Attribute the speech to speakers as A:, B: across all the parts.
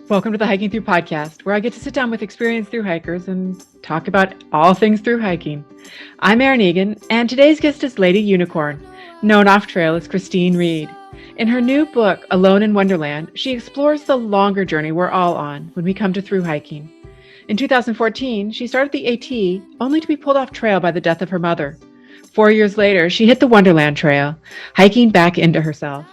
A: Welcome to the Hiking Thru Podcast, where I get to sit down with experienced thru hikers and talk about all things thru hiking. I'm Erin Egan, and today's guest is Lady Unicorn, known off-trail as Christine Reed. In her new book, Alone in Wonderland, she explores the longer journey we're all on when we come to thru hiking. In 2014, she started the AT only to be pulled off trail by the death of her mother. 4 years later, she hit the Wonderland Trail, hiking back into herself.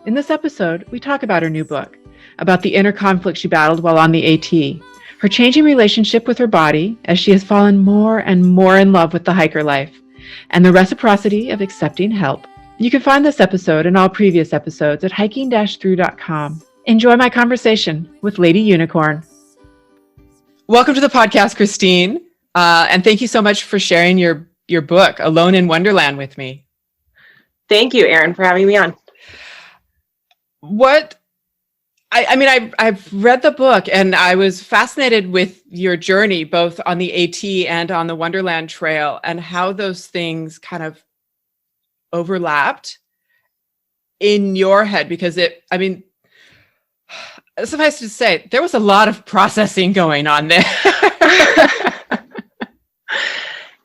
A: In this episode, we talk about her new book, about the inner conflict she battled while on the AT, her changing relationship with her body as she has fallen more and more in love with the hiker life, and the reciprocity of accepting help. You can find this episode and all previous episodes at hiking-thru.com. Enjoy my conversation with Lady Unicorn. Welcome to the podcast, Christine, and thank you so much for sharing your book, Alone in Wonderland, with me.
B: Thank you, Erin, for having me on.
A: I've read the book and I was fascinated with your journey, both on the AT and on the Wonderland Trail, and how those things kind of overlapped in your head, because suffice to say, there was a lot of processing going on there.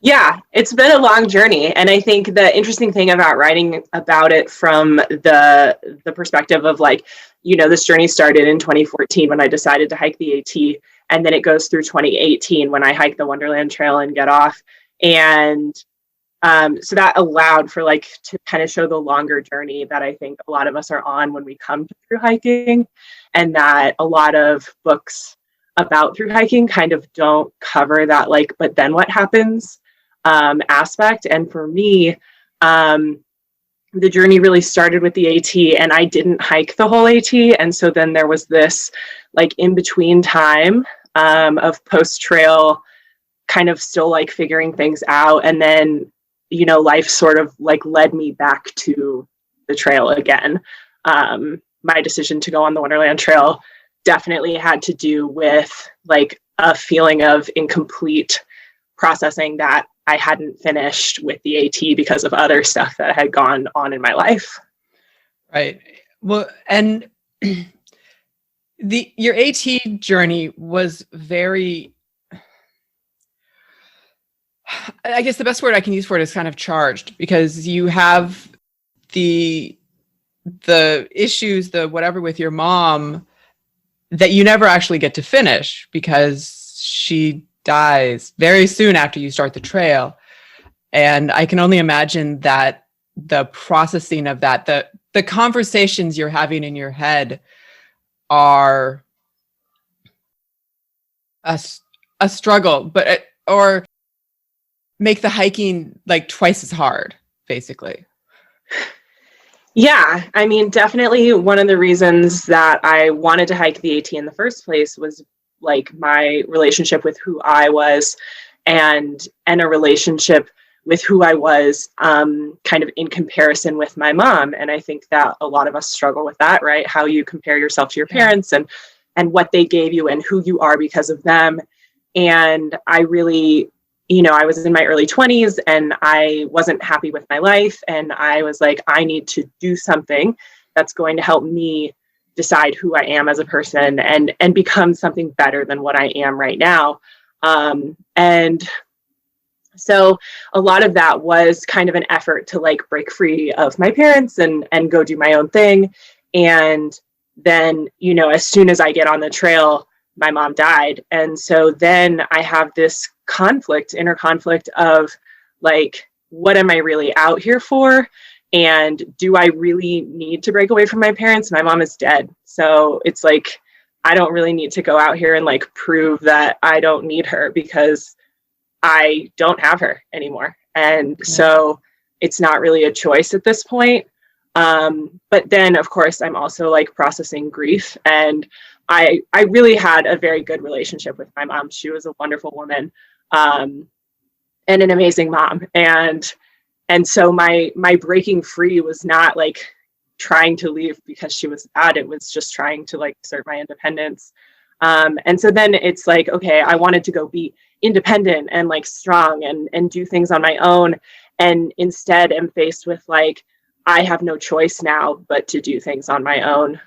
B: Yeah, it's been a long journey. And I think the interesting thing about writing about it from the perspective of this journey started in 2014 when I decided to hike the AT. And then it goes through 2018 when I hike the Wonderland Trail and get off. And so that allowed for to kind of show the longer journey that I think a lot of us are on when we come to thru hiking, and that a lot of books about thru hiking kind of don't cover that but then what happens aspect. And for me, the journey really started with the AT, and I didn't hike the whole AT. And so then there was this in between time of post trail kind of still figuring things out. And then, life sort of led me back to the trail again. My decision to go on the Wonderland Trail definitely had to do with a feeling of incomplete processing that I hadn't finished with the AT because of other stuff that had gone on in my life.
A: Right. Well, and your AT journey was very, I guess the best word I can use for it is kind of charged, because you have the issues, the whatever with your mom that you never actually get to finish because she dies very soon after you start the trail. And I can only imagine that the processing of that, the conversations you're having in your head are a struggle, or make the hiking twice as hard, basically.
B: Yeah, definitely one of the reasons that I wanted to hike the AT in the first place was my relationship with who I was, and a relationship with who I was kind of in comparison with my mom. And I think that a lot of us struggle with that, right? How you compare yourself to your parents and what they gave you and who you are because of them. And I really, I was in my early 20s and I wasn't happy with my life. And I was I need to do something that's going to help me decide who I am as a person and become something better than what I am right now. And so a lot of that was kind of an effort to break free of my parents and go do my own thing. And then, as soon as I get on the trail, my mom died. And so then I have this inner conflict of what am I really out here for? And do I really need to break away from my parents? My mom is dead. So it's I don't really need to go out here and prove that I don't need her, because I don't have her anymore. And so it's not really a choice at this point. But then of course I'm also processing grief, and I really had a very good relationship with my mom. She was a wonderful woman, and an amazing mom. And so my breaking free was not trying to leave because she was bad. It was just trying to assert my independence. And so then it's okay, I wanted to go be independent and strong and do things on my own. And instead am faced with I have no choice now but to do things on my own,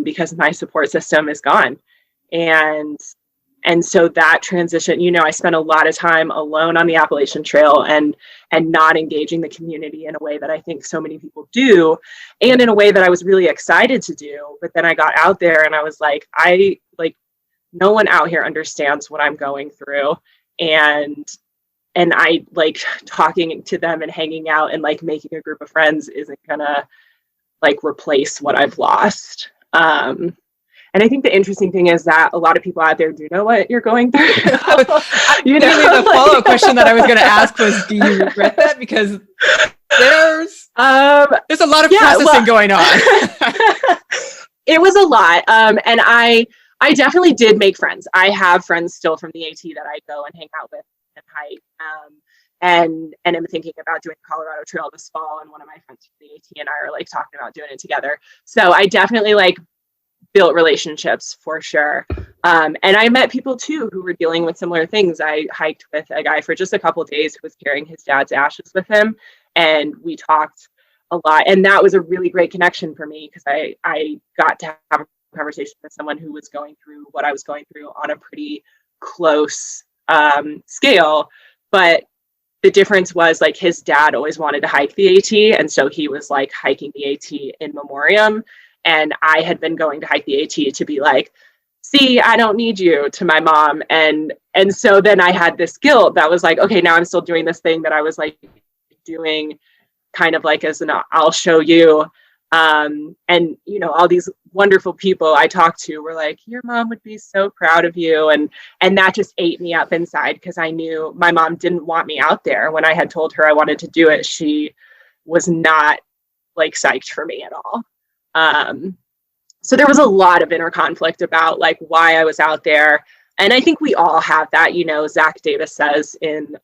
B: because my support system is gone. And so that transition, you know, I spent a lot of time alone on the Appalachian Trail and not engaging the community in a way that I think so many people do, and in a way that I was really excited to do. But then I got out there and I was like, no one out here understands what I'm going through. And I like talking to them and hanging out and like making a group of friends isn't gonna like replace what I've lost. And I think the interesting thing is that a lot of people out there do know what you're going through.
A: The follow-up question that I was going to ask was, do you regret that? Because there's a lot of processing going on.
B: It was a lot. And I definitely did make friends. I have friends still from the AT that I go and hang out with and hike. And I'm thinking about doing Colorado Trail this fall. And one of my friends from the AT and I are like talking about doing it together. So I definitely like built relationships for sure. And I met people too who were dealing with similar things. I hiked with a guy for just a couple of days who was carrying his dad's ashes with him. And we talked a lot. And that was a really great connection for me because I got to have a conversation with someone who was going through what I was going through on a pretty close scale. But the difference was like his dad always wanted to hike the AT. And so he was like hiking the AT in memoriam. And I had been going to hike the AT to be like, see, I don't need you, to my mom. And so then I had this guilt that was like, okay, now I'm still doing this thing that I was like doing kind of like as an I'll show you. And, you know, all these wonderful people I talked to were like, your mom would be so proud of you. And that just ate me up inside because I knew my mom didn't want me out there. When I had told her I wanted to do it, she was not like psyched for me at all. So there was a lot of inner conflict about like why I was out there. And I think we all have that, you know, Zach Davis says in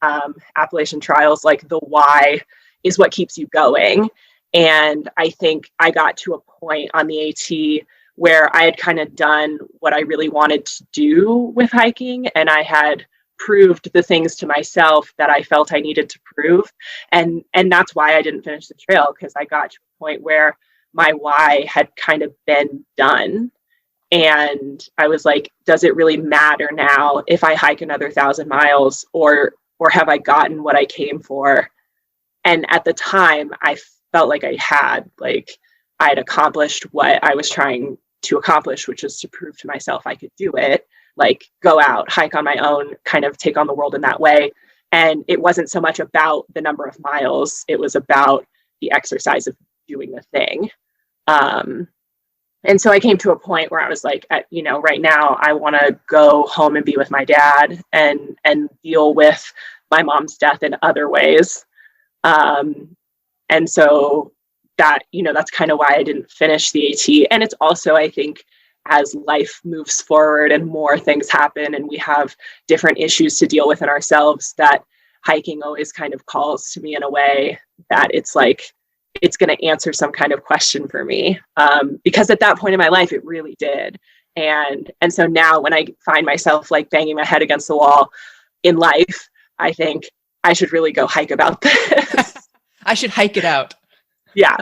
B: Appalachian Trials, like the why is what keeps you going. And I think I got to a point on the AT where I had kind of done what I really wanted to do with hiking. And I had proved the things to myself that I felt I needed to prove. And that's why I didn't finish the trail, because I got to a point where my why had kind of been done. And I was like, does it really matter now if I hike another 1,000 miles or have I gotten what I came for? And at the time I felt like I had accomplished what I was trying to accomplish, which is to prove to myself I could do it, like go out, hike on my own, kind of take on the world in that way. And it wasn't so much about the number of miles, it was about the exercise of doing the thing. And so I came to a point where I was like, you know, right now I want to go home and be with my dad and deal with my mom's death in other ways. And so that, you know, that's kind of why I didn't finish the AT. And it's also, I think, as life moves forward and more things happen and we have different issues to deal with in ourselves, that hiking always kind of calls to me in a way that it's like, it's going to answer some kind of question for me. Because at that point in my life, it really did. And so now when I find myself like banging my head against the wall in life, I think I should really go hike about this.
A: I should hike it out.
B: Yeah,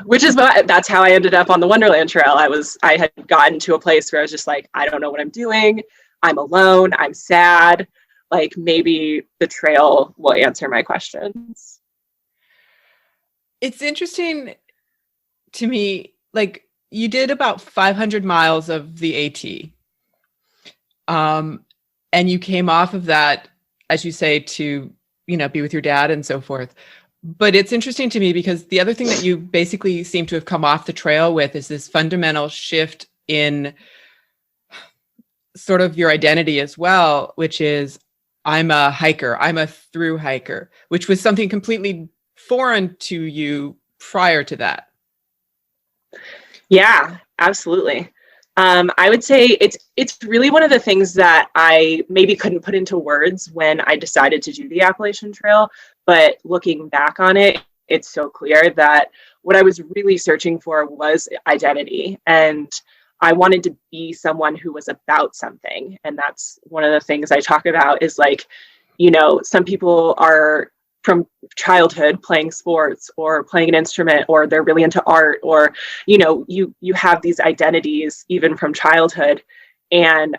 B: that's how I ended up on the Wonderland Trail. I had gotten to a place where I was just like, I don't know what I'm doing. I'm alone. I'm sad. Like maybe the trail will answer my questions.
A: It's interesting to me, like you did about 500 miles of the AT. And you came off of that, as you say, to, you know, be with your dad and so forth. But it's interesting to me because the other thing that you basically seem to have come off the trail with is this fundamental shift in sort of your identity as well, which is I'm a hiker, I'm a through hiker, which was something completely foreign to you prior to that.
B: Yeah, absolutely. I would say it's really one of the things that I maybe couldn't put into words when I decided to do the Appalachian Trail, but looking back on it, it's so clear that what I was really searching for was identity. And I wanted to be someone who was about something. And that's one of the things I talk about is like, you know, some people are from childhood playing sports or playing an instrument, or they're really into art, or, you know, you have these identities even from childhood. And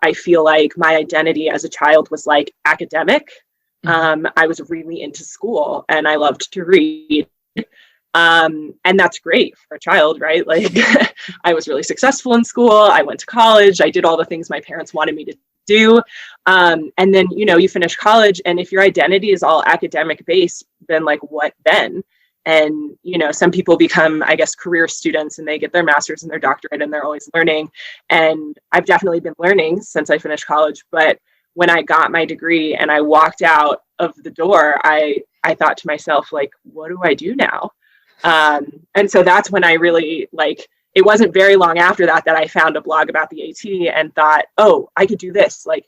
B: I feel like my identity as a child was like academic. I was really into school and I loved to read. And that's great for a child, right? Like I was really successful in school. I went to college. I did all the things my parents wanted me to do. And then, you finish college, and if your identity is all academic based, then like what then? And, some people become, I guess, career students, and they get their master's and their doctorate, and they're always learning. And I've definitely been learning since I finished college. But when I got my degree and I walked out of the door, I thought to myself, like, what do I do now? And so that's when I really, like, it wasn't very long after that I found a blog about the AT and thought, oh, I could do this. Like,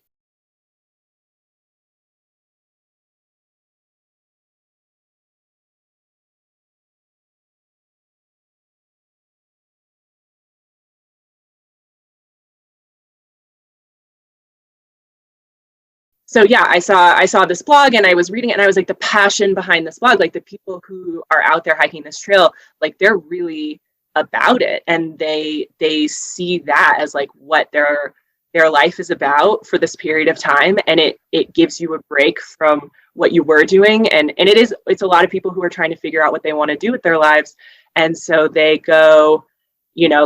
B: so yeah, I saw this blog and I was reading it, and I was like, the passion behind this blog, like the people who are out there hiking this trail, like they're really about it, and they see that as like what their life is about for this period of time, and it gives you a break from what you were doing, and it's a lot of people who are trying to figure out what they want to do with their lives, and so they go,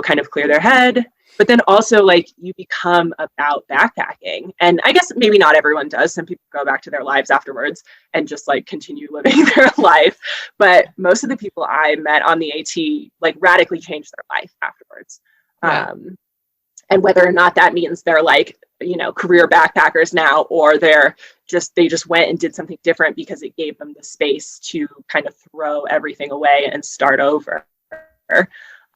B: kind of clear their head. But then also, like, you become about backpacking. And I guess maybe not everyone does. Some people go back to their lives afterwards and just like continue living their life. But most of the people I met on the AT like radically changed their life afterwards.
A: Yeah.
B: And whether or not that means they're like, career backpackers now, or they just went and did something different because it gave them the space to kind of throw everything away and start over.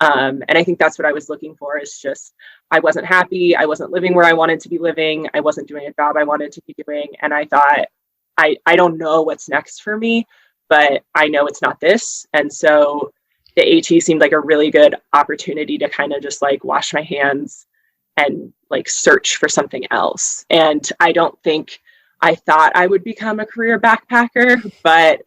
B: And I think that's what I was looking for, is just, I wasn't happy. I wasn't living where I wanted to be living. I wasn't doing a job I wanted to be doing. And I thought, I don't know what's next for me, but I know it's not this. And so the AT seemed like a really good opportunity to kind of just like wash my hands and like search for something else. And I don't think I thought I would become a career backpacker, but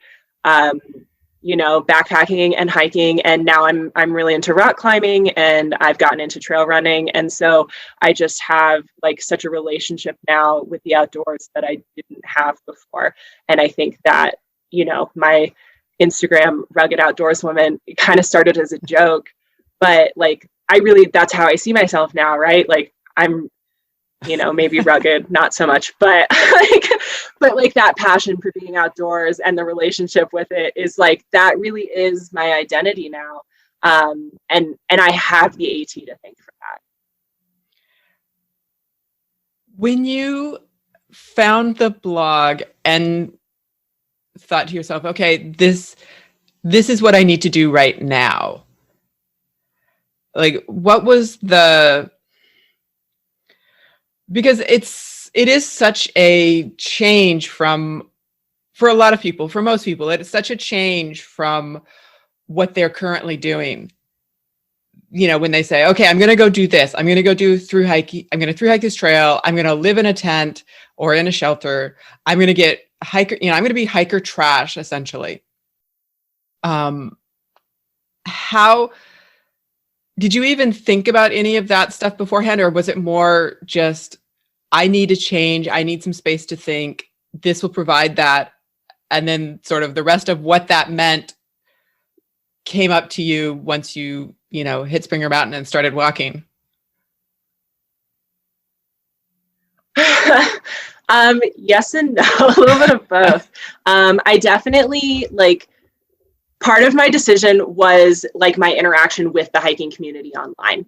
B: backpacking and hiking, and now I'm really into rock climbing, and I've gotten into trail running, and so I just have like such a relationship now with the outdoors that I didn't have before. And I think that my Instagram Rugged Outdoors Woman, it kind of started as a joke, but like that's how I see myself now, right? Like I'm maybe rugged, not so much, but like that passion for being outdoors and the relationship with it is like, that really is my identity now. And I have the AT to thank for that.
A: When you found the blog and thought to yourself, okay, this is what I need to do right now, like, what was because it is such a change for a lot of people, for most people, it's such a change from what they're currently doing. When they say, okay, I'm going to go do this, I'm going to go do through hiking, I'm going to through hike this trail, I'm going to live in a tent or in a shelter, I'm going to get hiker, I'm going to be hiker trash, essentially. How did you even think about any of that stuff beforehand? Or was it more just, I need to change, I need some space to think, this will provide that, and then sort of the rest of what that meant came up to you once you, hit Springer Mountain and started walking?
B: Yes and no, a little bit of both. I definitely, like, part of my decision was like my interaction with the hiking community online.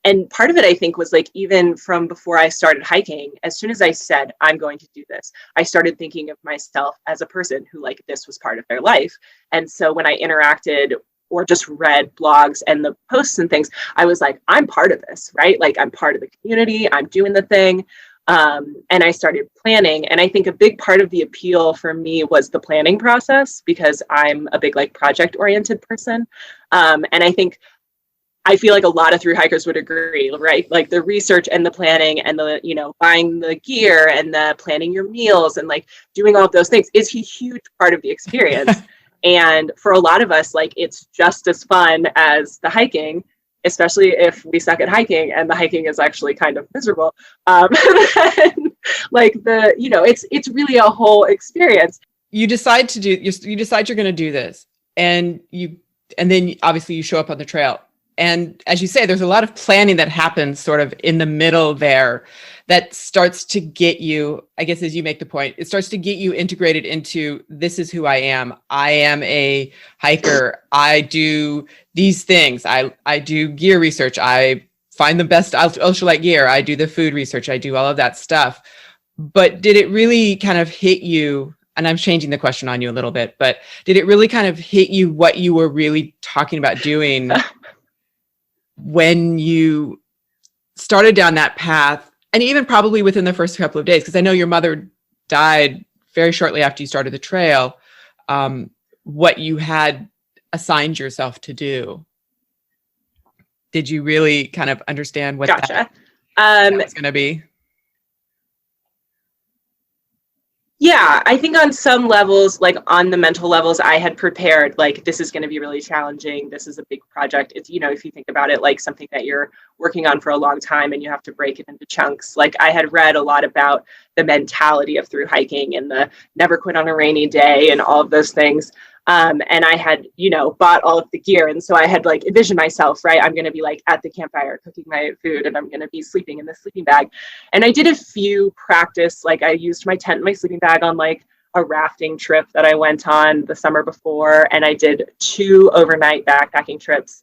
B: And part of it, I think, was like, even from before I started hiking, as soon as I said, I'm going to do this, I started thinking of myself as a person who, like, this was part of their life. And so when I interacted or just read blogs and the posts and things, I was like, I'm part of this, right? Like, I'm part of the community, I'm doing the thing. And I started planning. And I think a big part of the appeal for me was the planning process, because I'm a big, like, project oriented person. And I feel like a lot of thru hikers would agree, right? Like the research and the planning and the, buying the gear and the planning your meals and like doing all of those things is a huge part of the experience. And for a lot of us, like, it's just as fun as the hiking, especially if we suck at hiking and the hiking is actually kind of miserable. Like it's really a whole experience.
A: You decide you decide you're going to do this, and then obviously you show up on the trail. And as you say, there's a lot of planning that happens sort of in the middle there that starts to get you, I guess, as you make the point, it starts to get you integrated into, this is who I am. I am a hiker. I do these things. I do gear research. I find the best ultralight gear. I do the food research. I do all of that stuff. But did it really kind of hit you? And I'm changing the question on you a little bit, but did it really kind of hit you what you were really talking about doing when you started down that path, and even probably within the first couple of days? Because I know your mother died very shortly after you started the trail, what you had assigned yourself to do. Did you really kind of understand what that was going to be?
B: Yeah, I think on some levels, like on the mental levels, I had prepared, like, this is going to be really challenging. This is a big project. It's, if you think about it, like something that you're working on for a long time and you have to break it into chunks. Like, I had read a lot about the mentality of through hiking and the never quit on a rainy day and all of those things. And I had, bought all of the gear. And so I had like envisioned myself, right? I'm going to be like at the campfire cooking my food, and I'm going to be sleeping in the sleeping bag. And I did a few practice, like I used my tent and my sleeping bag on like a rafting trip that I went on the summer before. And I did 2 overnight backpacking trips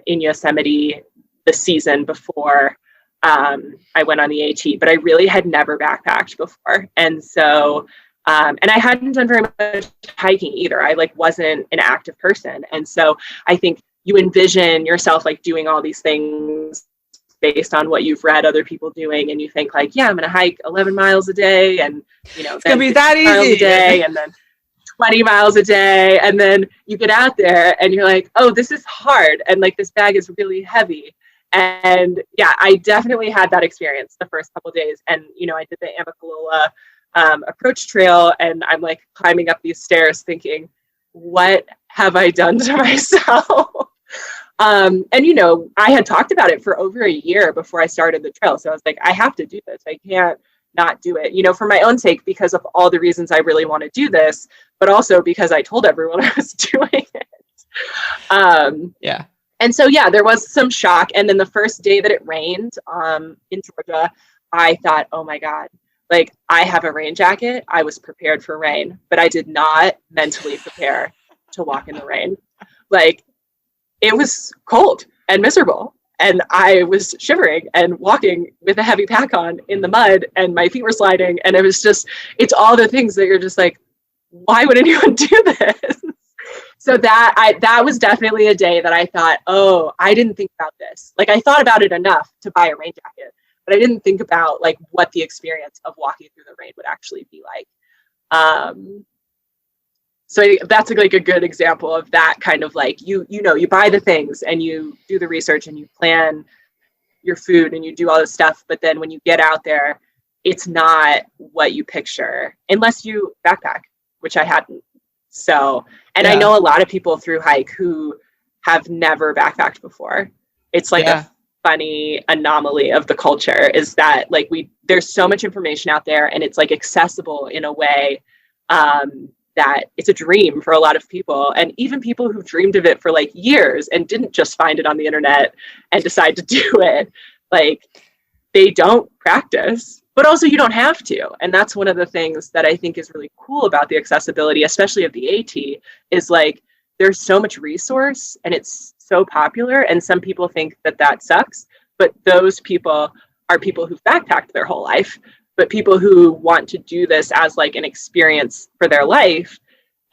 B: in Yosemite the season before I went on the AT, but I really had never backpacked before. And so and I hadn't done very much hiking either. I like wasn't an active person. And so I think you envision yourself like doing all these things based on what you've read other people doing. And you think like, yeah, I'm going to hike 11 miles a day. And, it's going to be that easy. Miles a day, and then 20 miles a day. And then you get out there and you're like, oh, this is hard. And like, this bag is really heavy. And yeah, I definitely had that experience the first couple of days. And, I did the Amicalola approach trail, and I'm like climbing up these stairs thinking, what have I done to myself? And I had talked about it for over a year before I started the trail. So I was like, I have to do this. I can't not do it, for my own sake, because of all the reasons I really want to do this, but also because I told everyone I was doing it.
A: Yeah.
B: And so, yeah, there was some shock. And then the first day that it rained in Georgia, I thought, oh my God, like I have a rain jacket. I was prepared for rain, but I did not mentally prepare to walk in the rain. Like it was cold and miserable. And I was shivering and walking with a heavy pack on in the mud, and my feet were sliding. And it was just, it's all the things that you're just like, why would anyone do this? So that was definitely a day that I thought, oh, I didn't think about this. Like I thought about it enough to buy a rain jacket, but I didn't think about like what the experience of walking through the rain would actually be like. So that's like a good example of that kind of like, you buy the things and you do the research and you plan your food and you do all this stuff. But then when you get out there, it's not what you picture unless you backpack, which I hadn't. So, and yeah. I know a lot of people through hike who have never backpacked before. It's like a funny anomaly of the culture is that like there's so much information out there, and it's like accessible in a way that it's a dream for a lot of people. And even people who dreamed of it for like years and didn't just find it on the internet and decide to do it, like they don't practice, but also you don't have to. And that's one of the things that I think is really cool about the accessibility, especially of the AT, is like there's so much resource and it's so popular. And some people think that sucks, but those people are people who've backpacked their whole life. But people who want to do this as like an experience for their life,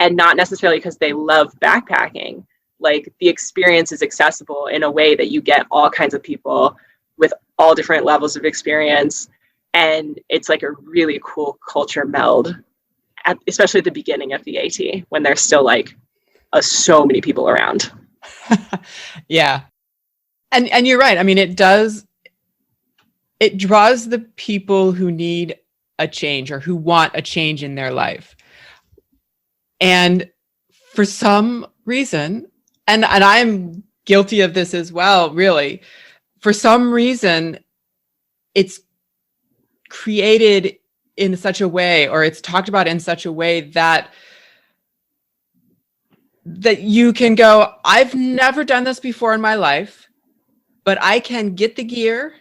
B: and not necessarily because they love backpacking, like the experience is accessible in a way that you get all kinds of people with all different levels of experience. And it's like a really cool culture meld, especially at the beginning of the AT when there's still like so many people around.
A: Yeah. And you're right. I mean, it draws the people who need a change or who want a change in their life. And for some reason, and I'm guilty of this as well, really. For some reason, it's created in such a way, or it's talked about in such a way that you can go, I've never done this before in my life, but I can get the gear,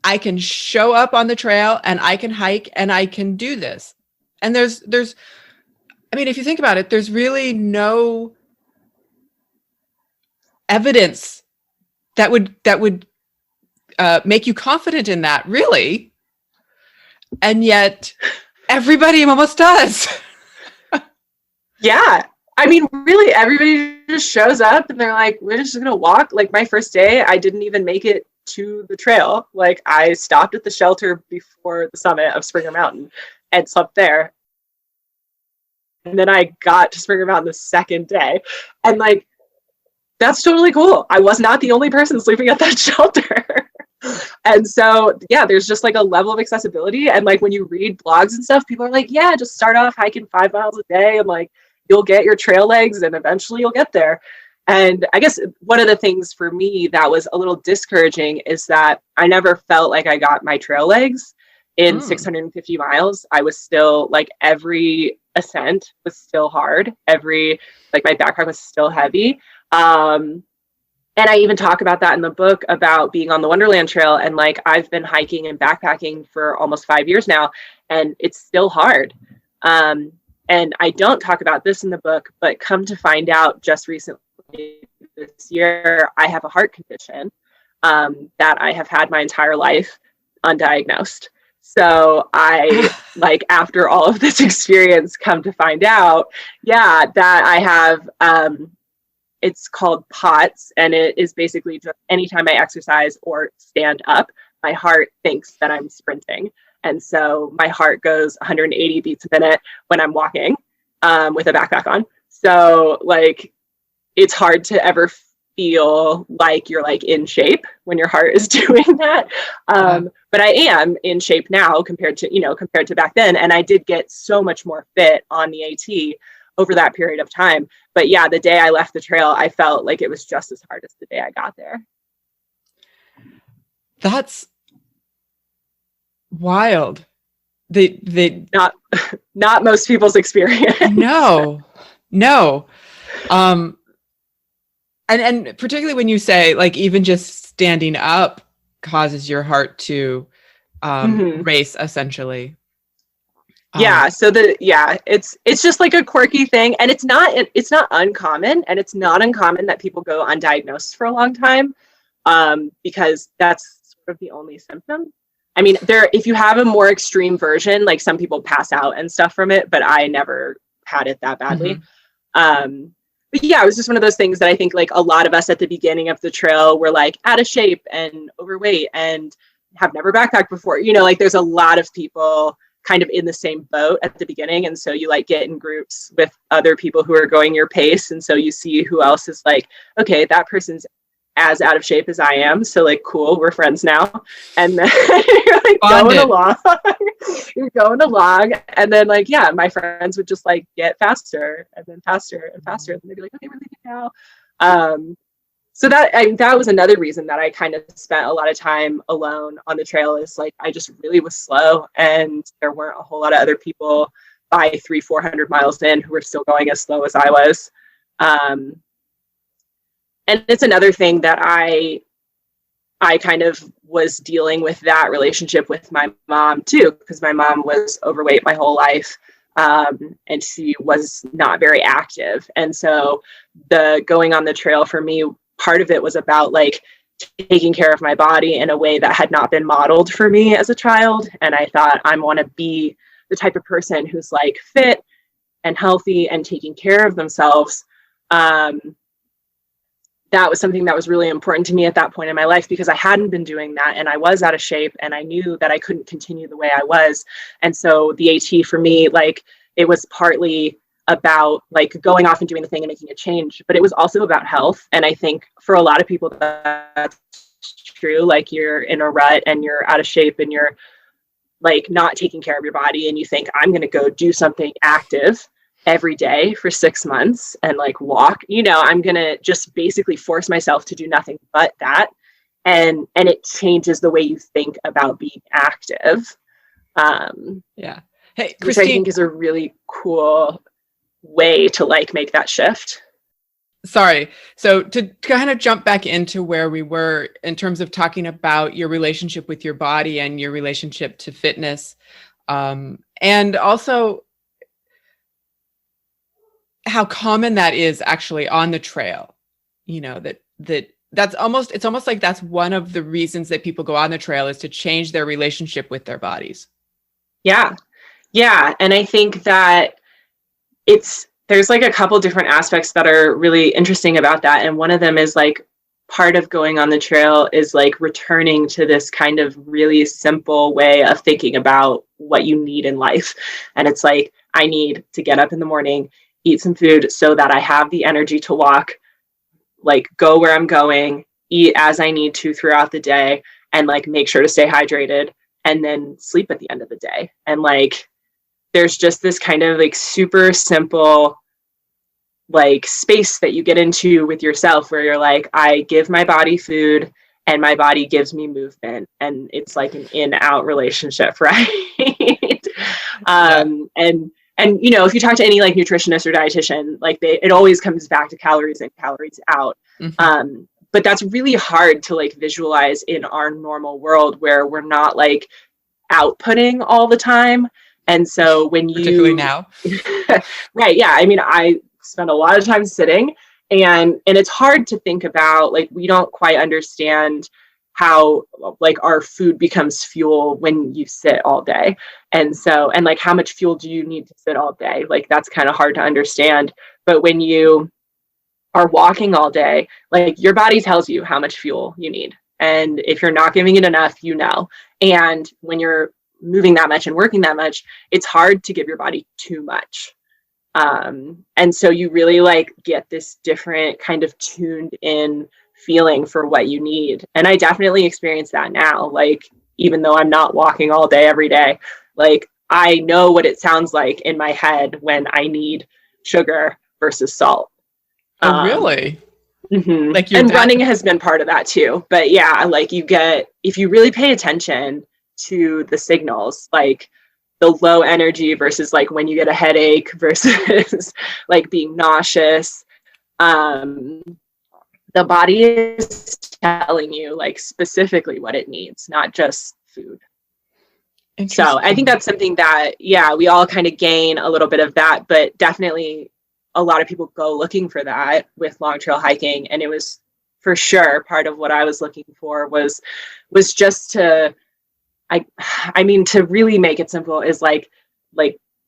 A: I can show up on the trail, and I can hike, and I can do this. And there's, I mean, if you think about it, there's really no evidence that would make you confident in that, really. And yet everybody almost does.
B: Yeah. I mean, really, everybody just shows up and they're like, we're just going to walk. Like my first day, I didn't even make it to the trail. Like I stopped at the shelter before the summit of Springer Mountain and slept there. And then I got to Springer Mountain the second day. And like, that's totally cool. I was not the only person sleeping at that shelter. And so, yeah, there's just like a level of accessibility. And like when you read blogs and stuff, people are like, yeah, just start off hiking 5 miles a day and like you'll get your trail legs and eventually you'll get there. And I guess one of the things for me that was a little discouraging is that I never felt like I got my trail legs in 650 miles. I was still like every ascent was still hard. Like my backpack was still heavy. And I even talk about that in the book about being on the Wonderland Trail. And like, I've been hiking and backpacking for almost 5 years now, and it's still hard. And I don't talk about this in the book, but come to find out just recently this year, I have a heart condition that I have had my entire life undiagnosed. So I, like, after all of this experience, come to find out, yeah, that I have, it's called POTS, and it is basically just anytime I exercise or stand up, my heart thinks that I'm sprinting. And so my heart goes 180 beats a minute when I'm walking with a backpack on. So like, it's hard to ever feel like you're like in shape when your heart is doing that. But I am in shape now compared to back then. And I did get so much more fit on the AT over that period of time. But yeah, the day I left the trail, I felt like it was just as hard as the day I got there.
A: That's wild.
B: Not most people's experience.
A: No. And particularly when you say like even just standing up causes your heart to race essentially.
B: Yeah. It's just like a quirky thing, and it's not uncommon, and it's not uncommon that people go undiagnosed for a long time, because that's sort of the only symptom. I mean, if you have a more extreme version, like some people pass out and stuff from it, but I never had it that badly. But yeah, it was just one of those things that I think like a lot of us at the beginning of the trail were like out of shape and overweight and have never backpacked before. You know, like there's a lot of people kind of in the same boat at the beginning. And so you like get in groups with other people who are going your pace. And so you see who else is like, okay, that person's as out of shape as I am. So like, cool, we're friends now. And then you're like going along. You're going along. And then like, yeah, my friends would just like get faster and then faster and faster. And they'd be like, okay, we're leaving now. So that was another reason that I kind of spent a lot of time alone on the trail, is like, I just really was slow, and there weren't a whole lot of other people by 300-400 miles in who were still going as slow as I was. And it's another thing that I kind of was dealing with that relationship with my mom too, because my mom was overweight my whole life. And she was not very active. And so the going on the trail for me, part of it was about like taking care of my body in a way that had not been modeled for me as a child. And I thought, I want to be the type of person who's like fit and healthy and taking care of themselves. That was something that was really important to me at that point in my life, because I hadn't been doing that and I was out of shape and I knew that I couldn't continue the way I was. And so the AT for me, like, it was partly about like going off and doing the thing and making a change, but it was also about health. And I think for a lot of people that's true. Like, you're in a rut and you're out of shape and you're like not taking care of your body and you think, I'm going to go do something active. every day for 6 months and like walk, I'm going to just basically force myself to do nothing but that. And it changes the way you think about being active.
A: Yeah. Hey,
B: which I
A: Christine,
B: think is a really cool way to like make that shift.
A: sorry. So to kind of jump back into where we were in terms of talking about your relationship with your body and your relationship to fitness, and also how common that is actually on the trail, it's almost like that's one of the reasons that people go on the trail is to change their relationship with their bodies.
B: Yeah. Yeah. And I think that there's like a couple different aspects that are really interesting about that. And one of them is like part of going on the trail is like returning to this kind of really simple way of thinking about what you need in life. And it's like, I need to get up in the morning, eat some food so that I have the energy to walk, like go where I'm going, eat as I need to throughout the day, and like make sure to stay hydrated, and then sleep at the end of the day. And like, there's just this kind of like super simple like space that you get into with yourself where you're like, I give my body food and my body gives me movement, and it's like an in-out relationship, right? And if you talk to any like nutritionist or dietitian, like it always comes back to calories in, calories out.
A: Mm-hmm.
B: But that's really hard to like visualize in our normal world where we're not like outputting all the time. And so when
A: particularly now,
B: right, yeah, I mean, I spend a lot of time sitting, and it's hard to think about, like, we don't quite understand how like our food becomes fuel when you sit all day. And so, and like how much fuel do you need to sit all day? Like that's kind of hard to understand. But when you are walking all day, like your body tells you how much fuel you need. And if you're not giving it enough, and when you're moving that much and working that much, it's hard to give your body too much. And so you really like get this different kind of tuned in feeling for what you need. And I definitely experience that now. Like, even though I'm not walking all day every day, like I know what it sounds like in my head when I need sugar versus salt.
A: Oh, really?
B: Mm-hmm. Like running has been part of that too. But yeah, like if you really pay attention to the signals, like the low energy versus like when you get a headache versus like being nauseous, the body is telling you like specifically what it needs, not just food. So I think that's something that, yeah, we all kind of gain a little bit of that, but definitely a lot of people go looking for that with long trail hiking. And it was for sure part of what I was looking for was just to, I mean, to really make it simple is like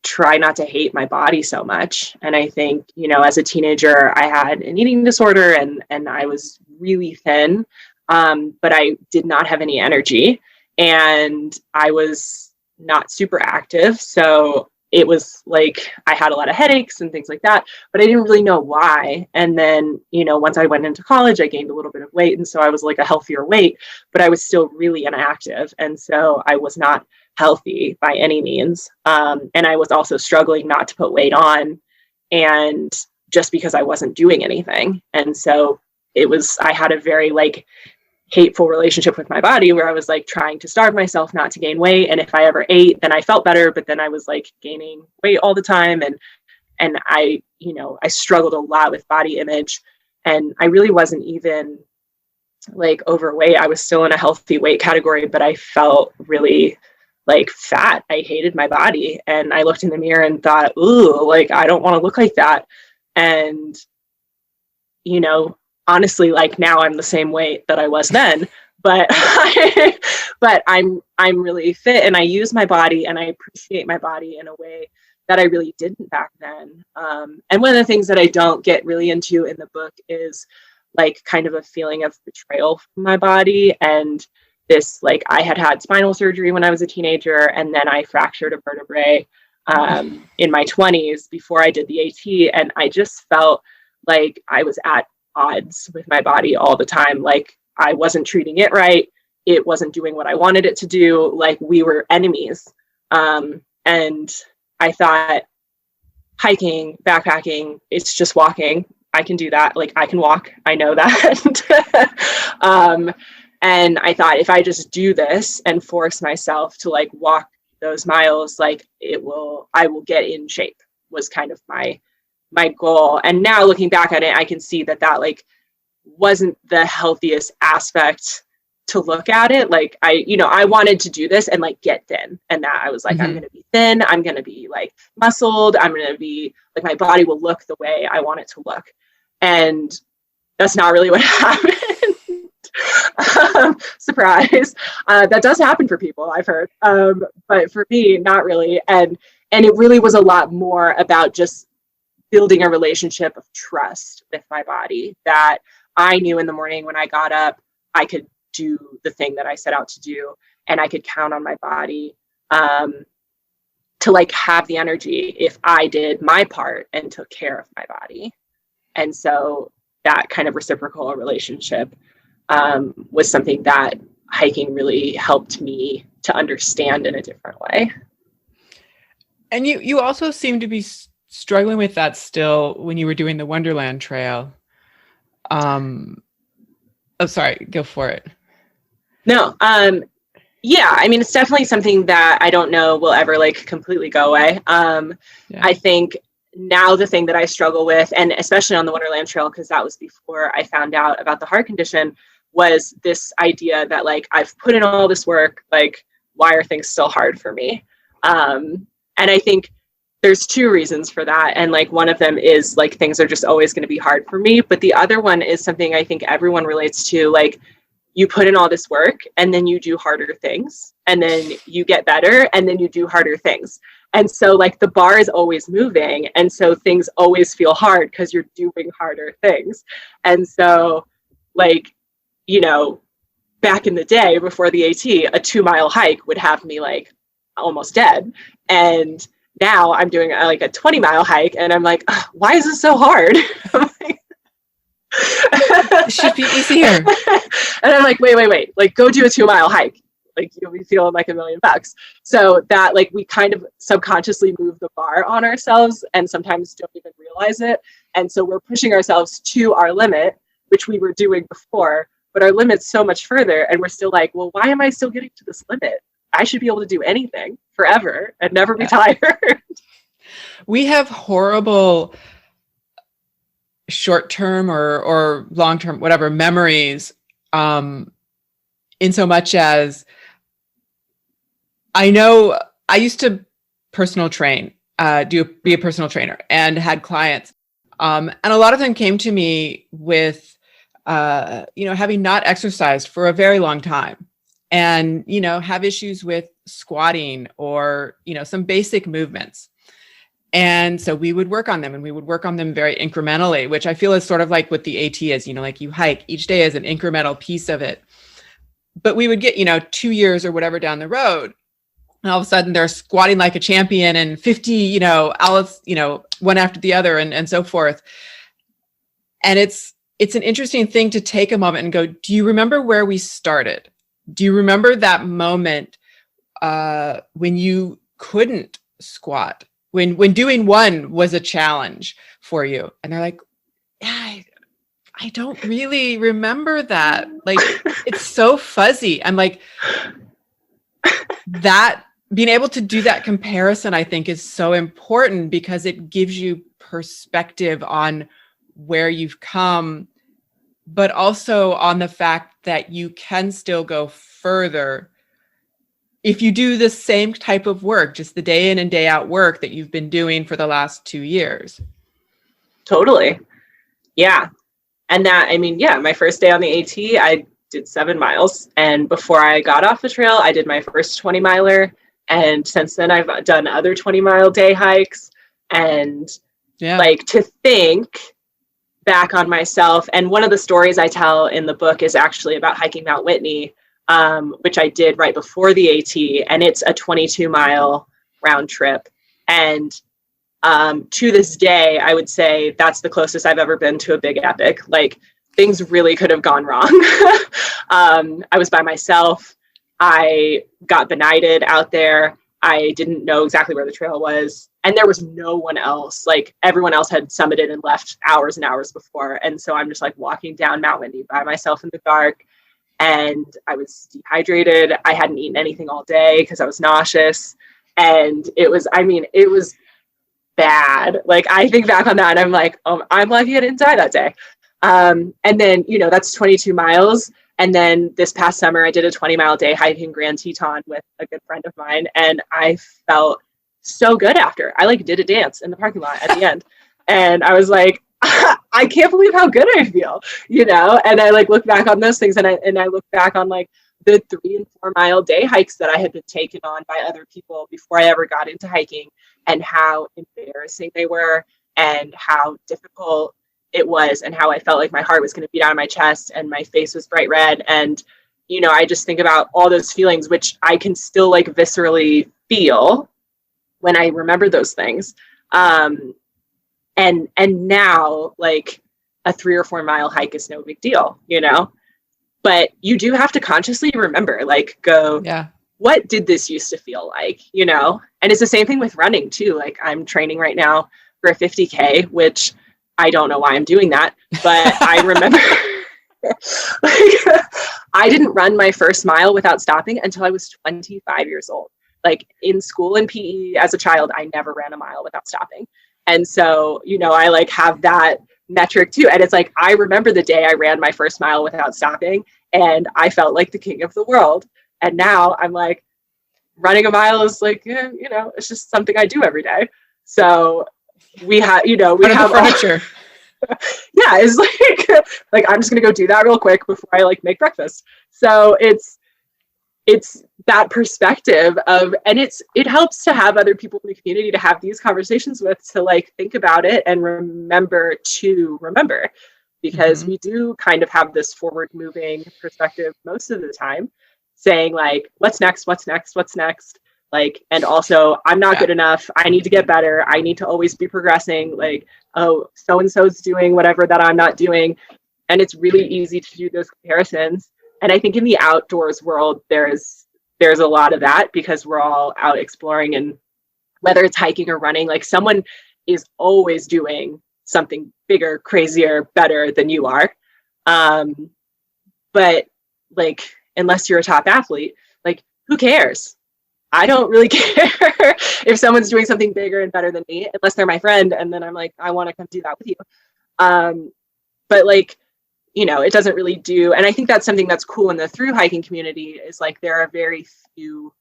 B: try not to hate my body so much. And I think, as a teenager, I had an eating disorder and I was really thin, but I did not have any energy and I was not super active. So it was like I had a lot of headaches and things like that, but I didn't really know why. And then, once I went into college, I gained a little bit of weight. And so I was like a healthier weight, but I was still really inactive. And so I was not healthy by any means. And I was also struggling not to put weight on, and just because I wasn't doing anything. And so I had a very like hateful relationship with my body where I was like trying to starve myself not to gain weight. And if I ever ate, then I felt better, but then I was like gaining weight all the time. And I struggled a lot with body image, and I really wasn't even like overweight. I was still in a healthy weight category, but I felt really like fat. I hated my body. And I looked in the mirror and thought, ooh, like, I don't want to look like that. And, honestly, like now I'm the same weight that I was then, but, but I'm really fit and I use my body and I appreciate my body in a way that I really didn't back then. And one of the things that I don't get really into in the book is like kind of a feeling of betrayal from my body. And this, like, I had spinal surgery when I was a teenager, and then I fractured a vertebrae in my 20s before I did the AT. And I just felt like I was at odds with my body all the time. Like I wasn't treating it right. It wasn't doing what I wanted it to do. Like we were enemies. And I thought, hiking, backpacking, it's just walking. I can do that. Like I can walk. I know that. And I thought if I just do this and force myself to like walk those miles, like I will get in shape was kind of my goal. And now looking back at it, I can see that like wasn't the healthiest aspect to look at it. Like I wanted to do this and like get thin, and that I was like, I'm going to be thin. I'm going to be like muscled. I'm going to be like, my body will look the way I want it to look. And that's not really what happened. Surprise. That does happen for people, I've heard. But for me, not really. And it really was a lot more about just building a relationship of trust with my body, that I knew in the morning when I got up, I could do the thing that I set out to do, and I could count on my body to like have the energy if I did my part and took care of my body. And so that kind of reciprocal relationship was something that hiking really helped me to understand in a different way.
A: And you also seem to be struggling with that still when you were doing the Wonderland Trail. Oh, sorry, go for it.
B: No, yeah, I mean, it's definitely something that I don't know will ever like completely go away. I think now the thing that I struggle with, and especially on the Wonderland Trail, because that was before I found out about the heart condition, was this idea that like, I've put in all this work, like, why are things still hard for me? And I think there's two reasons for that. And like, one of them is like, things are just always going to be hard for me. But the other one is something I think everyone relates to, like, you put in all this work and then you do harder things, and then you get better and then you do harder things. And so like the bar is always moving. And so things always feel hard because you're doing harder things. And so like, you know, back in the day before the AT, a 2-mile hike would have me like almost dead. And now I'm doing like a 20-mile hike and I'm like, why is this so hard?
A: It should be easier.
B: And I'm like, wait, like go do a 2-mile hike. Like you'll be feeling like $1 million. So that like we kind of subconsciously move the bar on ourselves and sometimes don't even realize it. And so we're pushing ourselves to our limit, which we were doing before, but our limit's so much further. And we're still like, well, why am I still getting to this limit? I should be able to do anything forever and never be tired.
A: We have horrible short-term or long-term, whatever, memories, in so much as I know I used to personal train, be a personal trainer, and had clients. And a lot of them came to me with, having not exercised for a very long time, and, have issues with squatting or, some basic movements. And so we would work on them, and we would work on them very incrementally, which I feel is sort of like what the AT is, like you hike, each day is an incremental piece of it. But we would get, 2 years or whatever down the road, and all of a sudden they're squatting like a champion and 50, Alice, one after the other and so forth. And it's an interesting thing to take a moment and go, do you remember where we started? Do you remember that moment when you couldn't squat? When doing one was a challenge for you? And they're like, yeah, I don't really remember that. Like, it's so fuzzy. I'm like, that being able to do that comparison, I think, is so important because it gives you perspective on where you've come, but also on the fact that you can still go further if you do the same type of work, just the day in and day out work that you've been doing for the last 2 years.
B: Totally. Yeah. And that, my first day on the AT, I did 7 miles. And before I got off the trail, I did my first 20-miler. And since then I've done other 20-mile day hikes. And like to think back on myself. And one of the stories I tell in the book is actually about hiking Mount Whitney, which I did right before the AT, and it's a 22-mile round trip. And to this day, I would say that's the closest I've ever been to a big epic. Like, things really could have gone wrong. I was by myself. I got benighted out there. I didn't know exactly where the trail was. And there was no one else. Like everyone else had summited and left hours and hours before. And so I'm just like walking down Mount Windy by myself in the dark. And I was dehydrated. I hadn't eaten anything all day because I was nauseous. And it was bad. Like I think back on that and I'm like, oh, I'm lucky I didn't die that day. And then, that's 22 miles. And then this past summer, I did a 20-mile day hiking Grand Teton with a good friend of mine. And I felt so good after. I like did a dance in the parking lot at the end. And I was like, I can't believe how good I feel, And I like look back on those things and I look back on like the 3 and 4 mile day hikes that I had been taken on by other people before I ever got into hiking and how embarrassing they were and how difficult it was and how I felt like my heart was going to beat out of my chest and my face was bright red. And, I just think about all those feelings, which I can still like viscerally feel when I remember those things. And now like a 3 or 4 mile hike is no big deal, but you do have to consciously remember, like what did this used to feel like, and it's the same thing with running too. Like I'm training right now for a 50K, which I don't know why I'm doing that, but I remember like, I didn't run my first mile without stopping until I was 25 years old. Like in school and PE as a child, I never ran a mile without stopping. And so, I like have that metric too. And it's like, I remember the day I ran my first mile without stopping and I felt like the king of the world. And now I'm like, running a mile is like, it's just something I do every day. So we have, we have
A: furniture.
B: Yeah, it's like I'm just gonna go do that real quick before I like make breakfast. So it's that perspective of, and it helps to have other people in the community to have these conversations with, to like think about it and remember because we do kind of have this forward moving perspective most of the time, saying like, what's next? Like, and also I'm not good enough. I need to get better. I need to always be progressing. Like, oh, so-and-so's doing whatever that I'm not doing. And it's really easy to do those comparisons. And I think in the outdoors world, there's a lot of that because we're all out exploring, and whether it's hiking or running, like someone is always doing something bigger, crazier, better than you are. But like, unless you're a top athlete, like who cares? I don't really care if someone's doing something bigger and better than me, unless they're my friend. And then I'm like, I want to come do that with you. But like, it doesn't really do. And I think that's something that's cool in the thru hiking community is like, there are very few,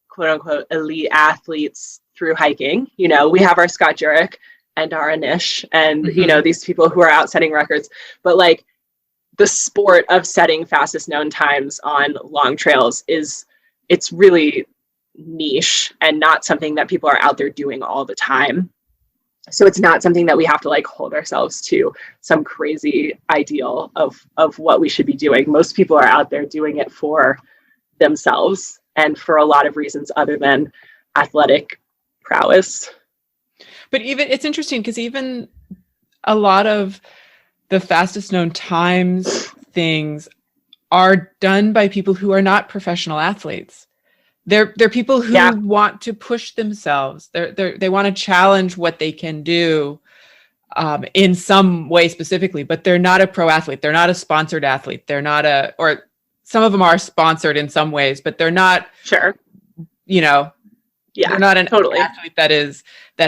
B: quote unquote, elite athletes through hiking. We have our Scott Jurek and our Anish and, these people who are out setting records, but like the sport of setting fastest known times on long trails it's really niche and not something that people are out there doing all the time. So it's not something that we have to like hold ourselves to some crazy ideal of what we should be doing. Most people are out there doing it for themselves and for a lot of reasons other than athletic prowess.
A: But it's interesting because even a lot of the fastest known times things are done by people who are not professional athletes. They're people who want to push themselves. They want to challenge what they can do in some way specifically, but they're not a pro athlete. They're not a sponsored athlete. They're not or some of them are sponsored in some ways, but they're not, they're not an athlete that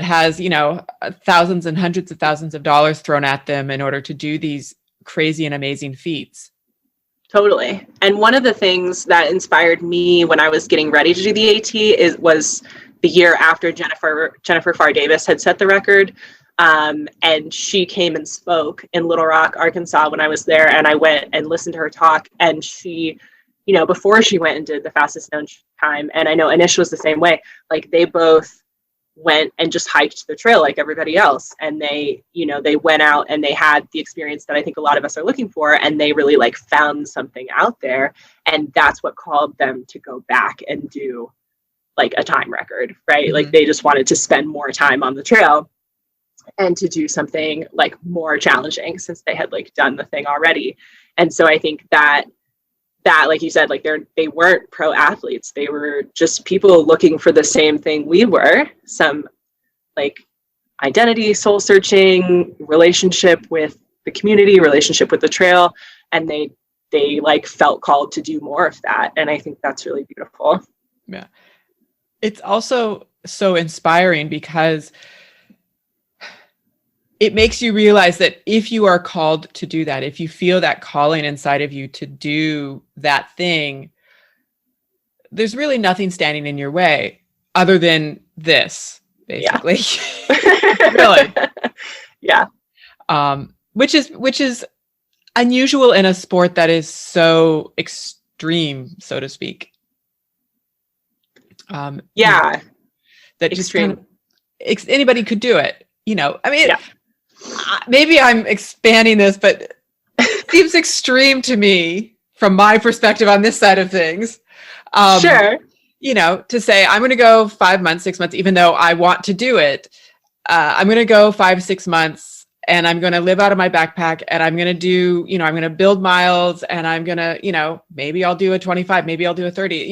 A: has, thousands and hundreds of thousands of dollars thrown at them in order to do these crazy and amazing feats.
B: Totally. And one of the things that inspired me when I was getting ready to do the AT was the year after Jennifer Farr Davis had set the record. And she came and spoke in Little Rock, Arkansas when I was there. And I went and listened to her talk. And she, before she went and did the fastest known time, and I know Anish was the same way, like they both went and just hiked the trail like everybody else. And they went out and they had the experience that I think a lot of us are looking for. And they really like found something out there. And that's what called them to go back and do like a time record, right? Mm-hmm. Like they just wanted to spend more time on the trail and to do something like more challenging since they had like done the thing already. And so I think that that, like you said, like they weren't pro athletes. They were just people looking for the same thing we were, some like identity, soul searching, relationship with the community, relationship with the trail. And they like felt called to do more of that. And I think that's really beautiful.
A: Yeah. It's also so inspiring because it makes you realize that if you are called to do that, if you feel that calling inside of you to do that thing, there's really nothing standing in your way other than this, basically.
B: Yeah.
A: Really.
B: Yeah.
A: Which is unusual in a sport that is so extreme, so to speak.
B: Yeah.
A: That
B: extreme.
A: Just kind of, anybody could do it, I mean,
B: yeah.
A: Maybe I'm expanding this, but it seems extreme to me from my perspective on this side of things.
B: Sure.
A: To say I'm going to go 5 months, 6 months, even though I want to do it, I'm going to go 5, 6 months and I'm going to live out of my backpack and I'm going to do, I'm going to build miles and I'm going to, maybe I'll do a 25, maybe I'll do a 30.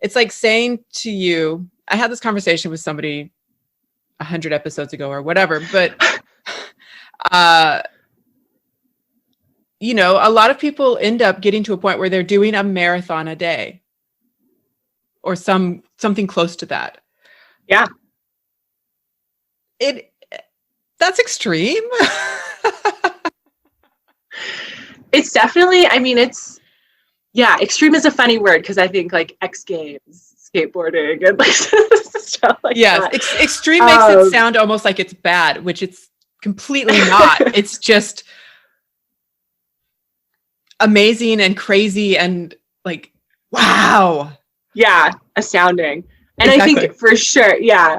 A: It's like saying to you, I had this conversation with somebody 100 episodes ago or whatever, but a lot of people end up getting to a point where they're doing a marathon a day or something close to that.
B: Yeah.
A: That's extreme.
B: It's definitely, extreme is a funny word because I think like X Games, skateboarding, and like stuff like that.
A: Extreme makes it sound almost like it's bad, which it's completely not. It's just amazing and crazy and like, wow.
B: Yeah, astounding. And
A: exactly.
B: I think for sure,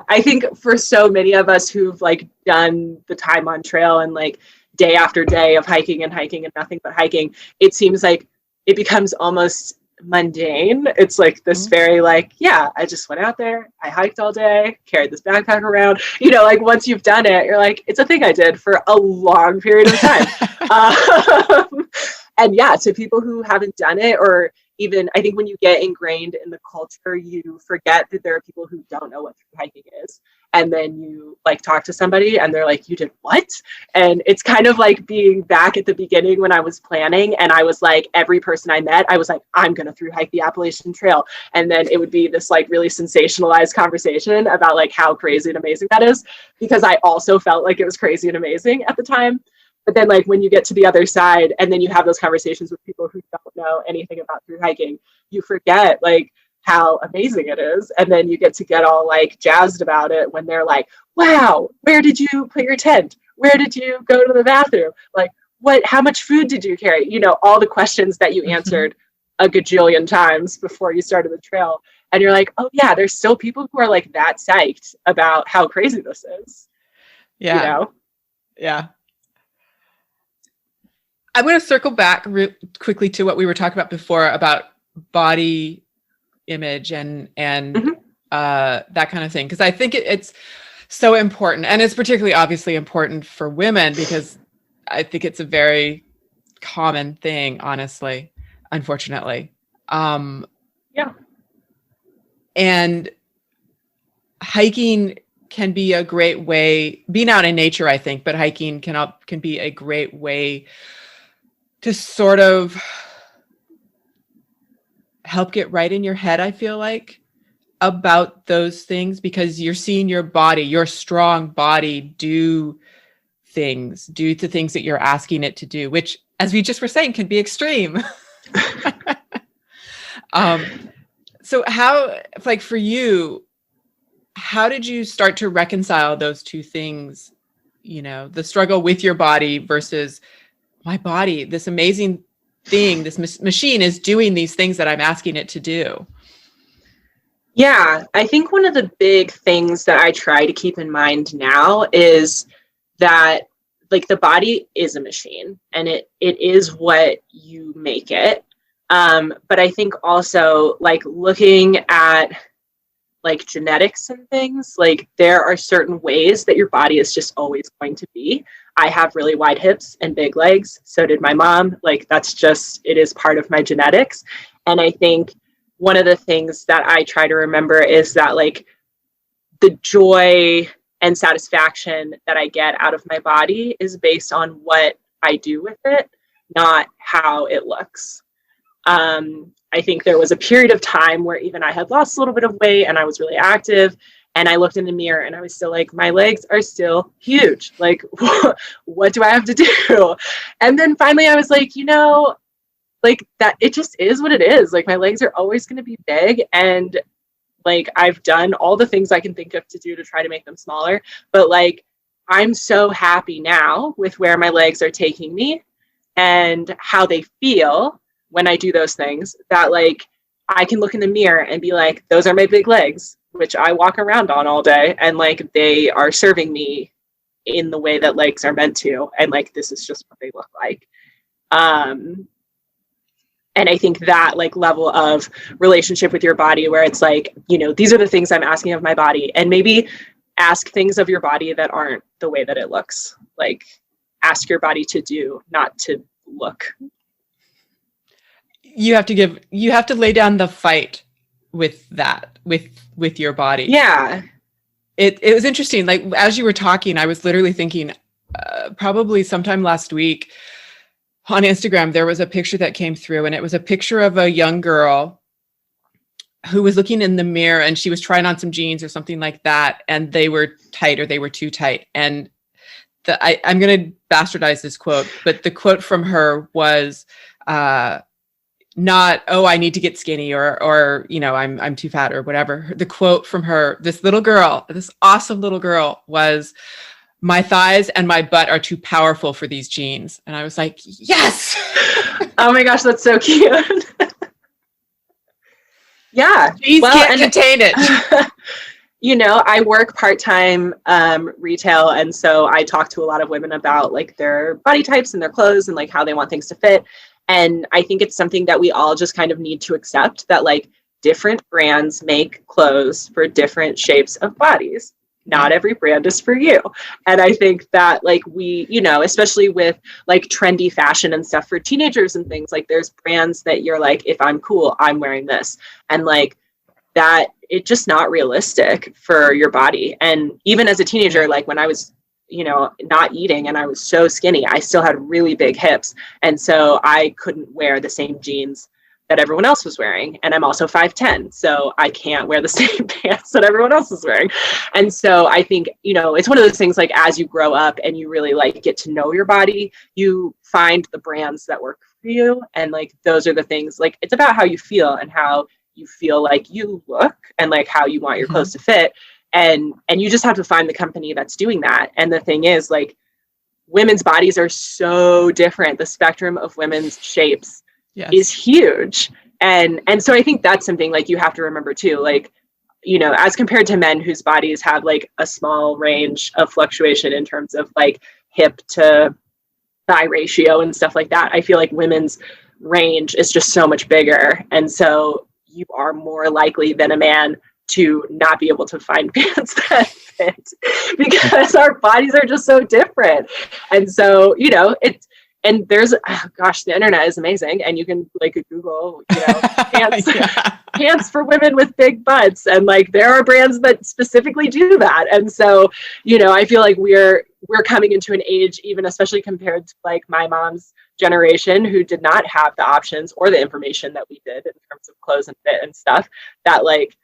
B: I think for so many of us who've like done the time on trail and like day after day of hiking and nothing but hiking, it seems like it becomes almost mundane. It's like this very like, I just went out there, I hiked all day, carried this backpack around, like once you've done it, you're like, it's a thing I did for a long period of time. And to people who haven't done it, or even I think when you get ingrained in the culture, you forget that there are people who don't know what through hiking is. And then you like talk to somebody and they're like, you did what? And it's kind of like being back at the beginning when I was planning and I was like, every person I met, I was like, I'm going to through hike the Appalachian Trail. And then it would be this like really sensationalized conversation about like how crazy and amazing that is, because I also felt like it was crazy and amazing at the time. But then like when you get to the other side and then you have those conversations with people who don't know anything about through hiking, you forget like how amazing it is. And then you get all like jazzed about it when they're like, wow, where did you put your tent? Where did you go to the bathroom? Like how much food did you carry? All the questions that you answered a gajillion times before you started the trail. And you're like, oh yeah, there's still people who are like that psyched about how crazy this is.
A: Yeah. Yeah. I'm going to circle back quickly to what we were talking about before about body image and that kind of thing. Because I think it's so important. And it's particularly obviously important for women because I think it's a very common thing, honestly, unfortunately. And hiking can be a great way, being out in nature, I think, but hiking can be a great way to sort of help get right in your head, I feel like, about those things, because you're seeing your body, your strong body do the things that you're asking it to do, which, as we just were saying, can be extreme. So how, like for you, how did you start to reconcile those two things, the struggle with your body versus my body, this amazing thing, this machine is doing these things that I'm asking it to do?
B: Yeah, I think one of the big things that I try to keep in mind now is that like the body is a machine and it is what you make it. But I think also like looking at like genetics and things, like there are certain ways that your body is just always going to be. I have really wide hips and big legs. So did my mom. Like that's just, it is part of my genetics. And I think one of the things that I try to remember is that like the joy and satisfaction that I get out of my body is based on what I do with it, not how it looks. I think there was a period of time where even I had lost a little bit of weight and I was really active, and I looked in the mirror and I was still like, my legs are still huge. Like, what do I have to do? And then finally I was like, you know, like that, it just is what it is. Like my legs are always going to be big, and like I've done all the things I can think of to do to try to make them smaller, but like I'm so happy now with where my legs are taking me and how they feel when I do those things, that like I can look in the mirror and be like, those are my big legs, which I walk around on all day, and like they are serving me in the way that legs are meant to, and like this is just what they look like. And I think that like level of relationship with your body where it's like, you know, these are the things I'm asking of my body, and maybe ask things of your body that aren't the way that it looks. Like ask your body to do, not to look.
A: You have to lay down the fight with that, with your body.
B: Yeah.
A: It was interesting. Like as you were talking, I was literally thinking, probably sometime last week on Instagram, there was a picture that came through, and it was a picture of a young girl who was looking in the mirror, and she was trying on some jeans or something like that, and they were tight or they were too tight. And I'm going to bastardize this quote, but the quote from her was, not, oh, I need to get skinny or, you know, I'm too fat or whatever. The quote from her, this little girl, this awesome little girl, was, my thighs and my butt are too powerful for these jeans. And I was like, yes.
B: Oh my gosh, that's so cute. Yeah.
A: Jeans can't contain it.
B: You know, I work part-time retail. And so I talk to a lot of women about like their body types and their clothes and like how they want things to fit. And I think it's something that we all just kind of need to accept, that like different brands make clothes for different shapes of bodies. Not every brand is for you. And I think that like we, you know, especially with like trendy fashion and stuff for teenagers and things, like there's brands that you're like, if I'm cool, I'm wearing this. And like that, it's just not realistic for your body. And even as a teenager, like when I was, you know, not eating and I was so skinny, I still had really big hips. And so I couldn't wear the same jeans that everyone else was wearing. And I'm also 5'10", so I can't wear the same pants that everyone else is wearing. And so I think, you know, it's one of those things like as you grow up and you really like get to know your body, you find the brands that work for you. And like, those are the things, like, it's about how you feel and how you feel like you look and like how you want your clothes to fit. And you just have to find the company that's doing that. And the thing is, like, women's bodies are so different. The spectrum of women's shapes is huge. And so I think that's something like you have to remember too, like, you know, as compared to men whose bodies have like a small range of fluctuation in terms of like hip to thigh ratio and stuff like that, I feel like women's range is just so much bigger. And so you are more likely than a man to not be able to find pants that fit because our bodies are just so different. And so, you know, and there's, oh gosh, the internet is amazing. And you can like Google, you know, pants for women with big butts. And like, there are brands that specifically do that. And so, you know, I feel like we're coming into an age, even especially compared to like my mom's generation, who did not have the options or the information that we did in terms of clothes and fit and stuff, that like,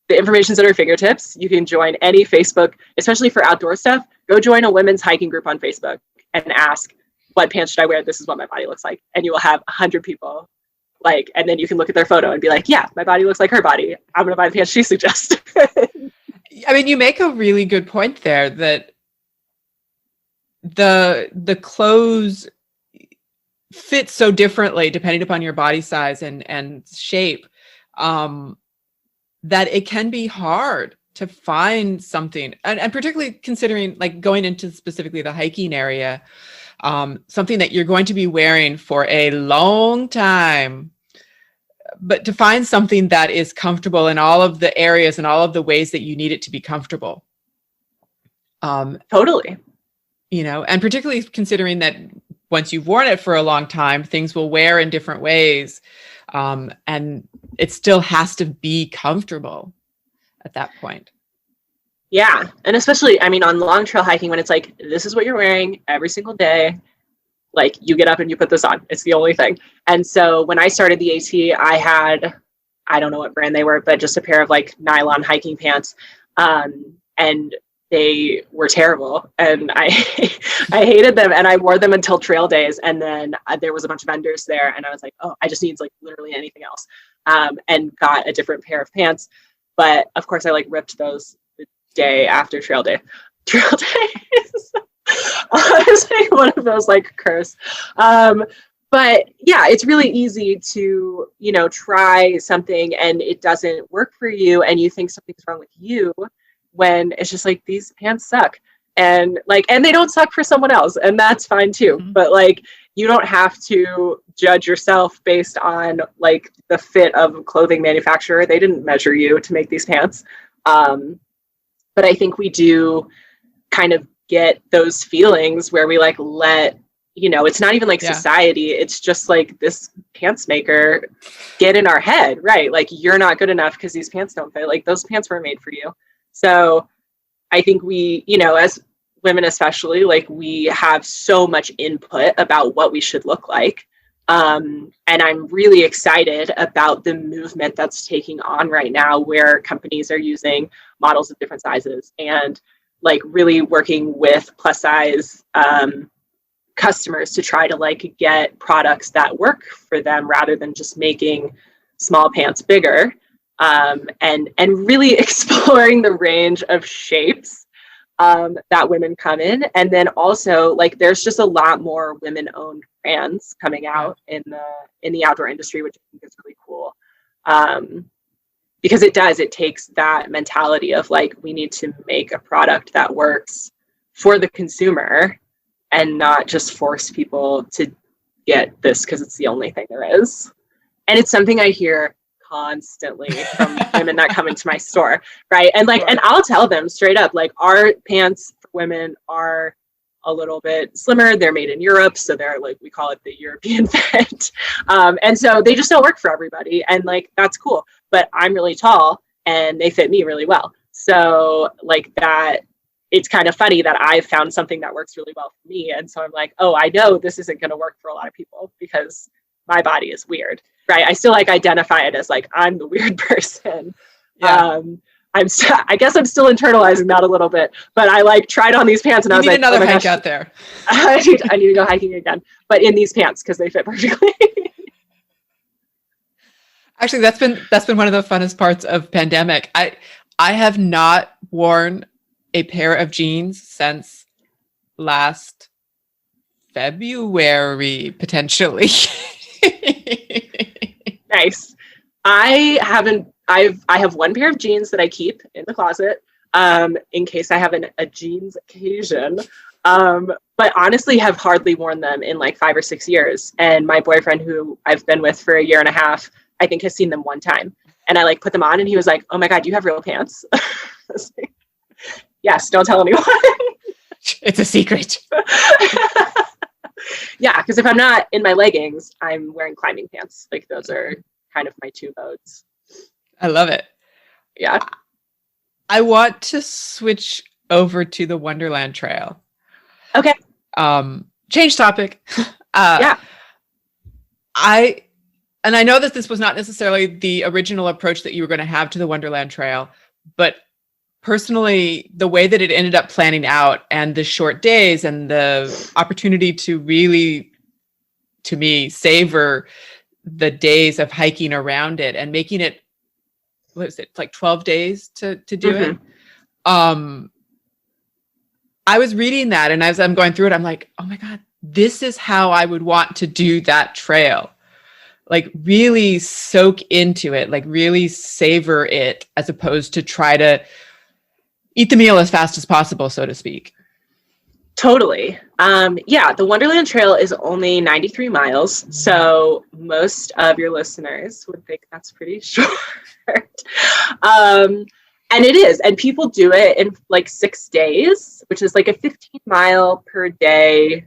B: the information's at our fingertips. You can join any Facebook, especially for outdoor stuff. Go join a women's hiking group on Facebook and ask, what pants should I wear? This is what my body looks like. And you will have 100 people like, and then you can look at their photo and be like, yeah, my body looks like her body. I'm going to buy the pants she suggests.
A: I mean, you make a really good point there that the clothes fit so differently depending upon your body size and shape. That it can be hard to find something, and particularly considering like going into specifically the hiking area, something that you're going to be wearing for a long time. but to find something that is comfortable in all of the areas and all of the ways that you need it to be comfortable.
B: Totally.
A: You know, and particularly considering that once you've worn it for a long time, things will wear in different ways. And it still has to be comfortable at that point.
B: Yeah. And especially, I mean, on long trail hiking, when it's like, this is what you're wearing every single day, like you get up and you put this on. It's the only thing. And so when I started the AT, I had, I don't know what brand they were, but just a pair of like nylon hiking pants. And they were terrible. And I hated them. And I wore them until trail days. And then there was a bunch of vendors there. And I was like, oh, I just need like literally anything else. And got a different pair of pants. But of course I like ripped those the day after trail day. Trail day is honestly one of those like curse. But yeah, it's really easy to, you know, try something and it doesn't work for you and you think something's wrong with you when it's just like, these pants suck. And like, and they don't suck for someone else, and that's fine too. Mm-hmm. But like, you don't have to judge yourself based on like the fit of a clothing manufacturer. They didn't measure you to make these pants. But I think we do kind of get those feelings where we like let, you know, it's not even like society. It's just like this pants maker get in our head, right? Like, you're not good enough because these pants don't fit. Like, those pants were made for you. So I think we, you know, as women especially, like, we have so much input about what we should look like. And I'm really excited about the movement that's taking on right now, where companies are using models of different sizes and like really working with plus size customers to try to like get products that work for them rather than just making small pants bigger. And really exploring the range of shapes that women come in. And then also like, there's just a lot more women-owned brands coming out in the outdoor industry, which I think is really cool. Because it takes that mentality of like, we need to make a product that works for the consumer and not just force people to get this because it's the only thing there is. And it's something I hear constantly from women that come into my store, right? And like, and I'll tell them straight up, like, our pants for women are a little bit slimmer. They're made in Europe, so they're like, we call it the European fit. And so they just don't work for everybody. And like, that's cool. But I'm really tall and they fit me really well. So like that, it's kind of funny that I've found something that works really well for me. And so I'm like, oh, I know this isn't going to work for a lot of people because my body is weird, right? I still like identify it as like, I'm the weird person. Yeah. I guess I'm still internalizing that a little bit, but I like tried on these pants and I was like,
A: another hike out there.
B: I need to go hiking again, but in these pants because they fit perfectly.
A: Actually, that's been one of the funnest parts of pandemic. I have not worn a pair of jeans since last February, potentially.
B: Nice. I have one pair of jeans that I keep in the closet in case I have a jeans occasion. But honestly have hardly worn them in like 5 or 6 years. And my boyfriend, who I've been with for a year and a half, I think has seen them one time. And I like put them on and he was like, oh my God, you have real pants? I was like, yes, don't tell anyone.
A: It's a secret.
B: Yeah, because if I'm not in my leggings, I'm wearing climbing pants. Like, those are kind of my two modes.
A: I love it.
B: Yeah.
A: I want to switch over to the Wonderland Trail.
B: Okay.
A: Change topic.
B: Yeah.
A: I know that this was not necessarily the original approach that you were going to have to the Wonderland Trail, but personally, the way that it ended up planning out and the short days and the opportunity to really, to me, savor the days of hiking around it and making it, what is it, like 12 days to do it? I was reading that, and as I'm going through it, I'm like, oh my God, this is how I would want to do that trail. Like, really soak into it, like really savor it, as opposed to try to eat the meal as fast as possible, so to speak.
B: Totally. Yeah, the Wonderland Trail is only 93 miles, so most of your listeners would think that's pretty short. And it is, and people do it in like 6 days, which is like a 15-mile per day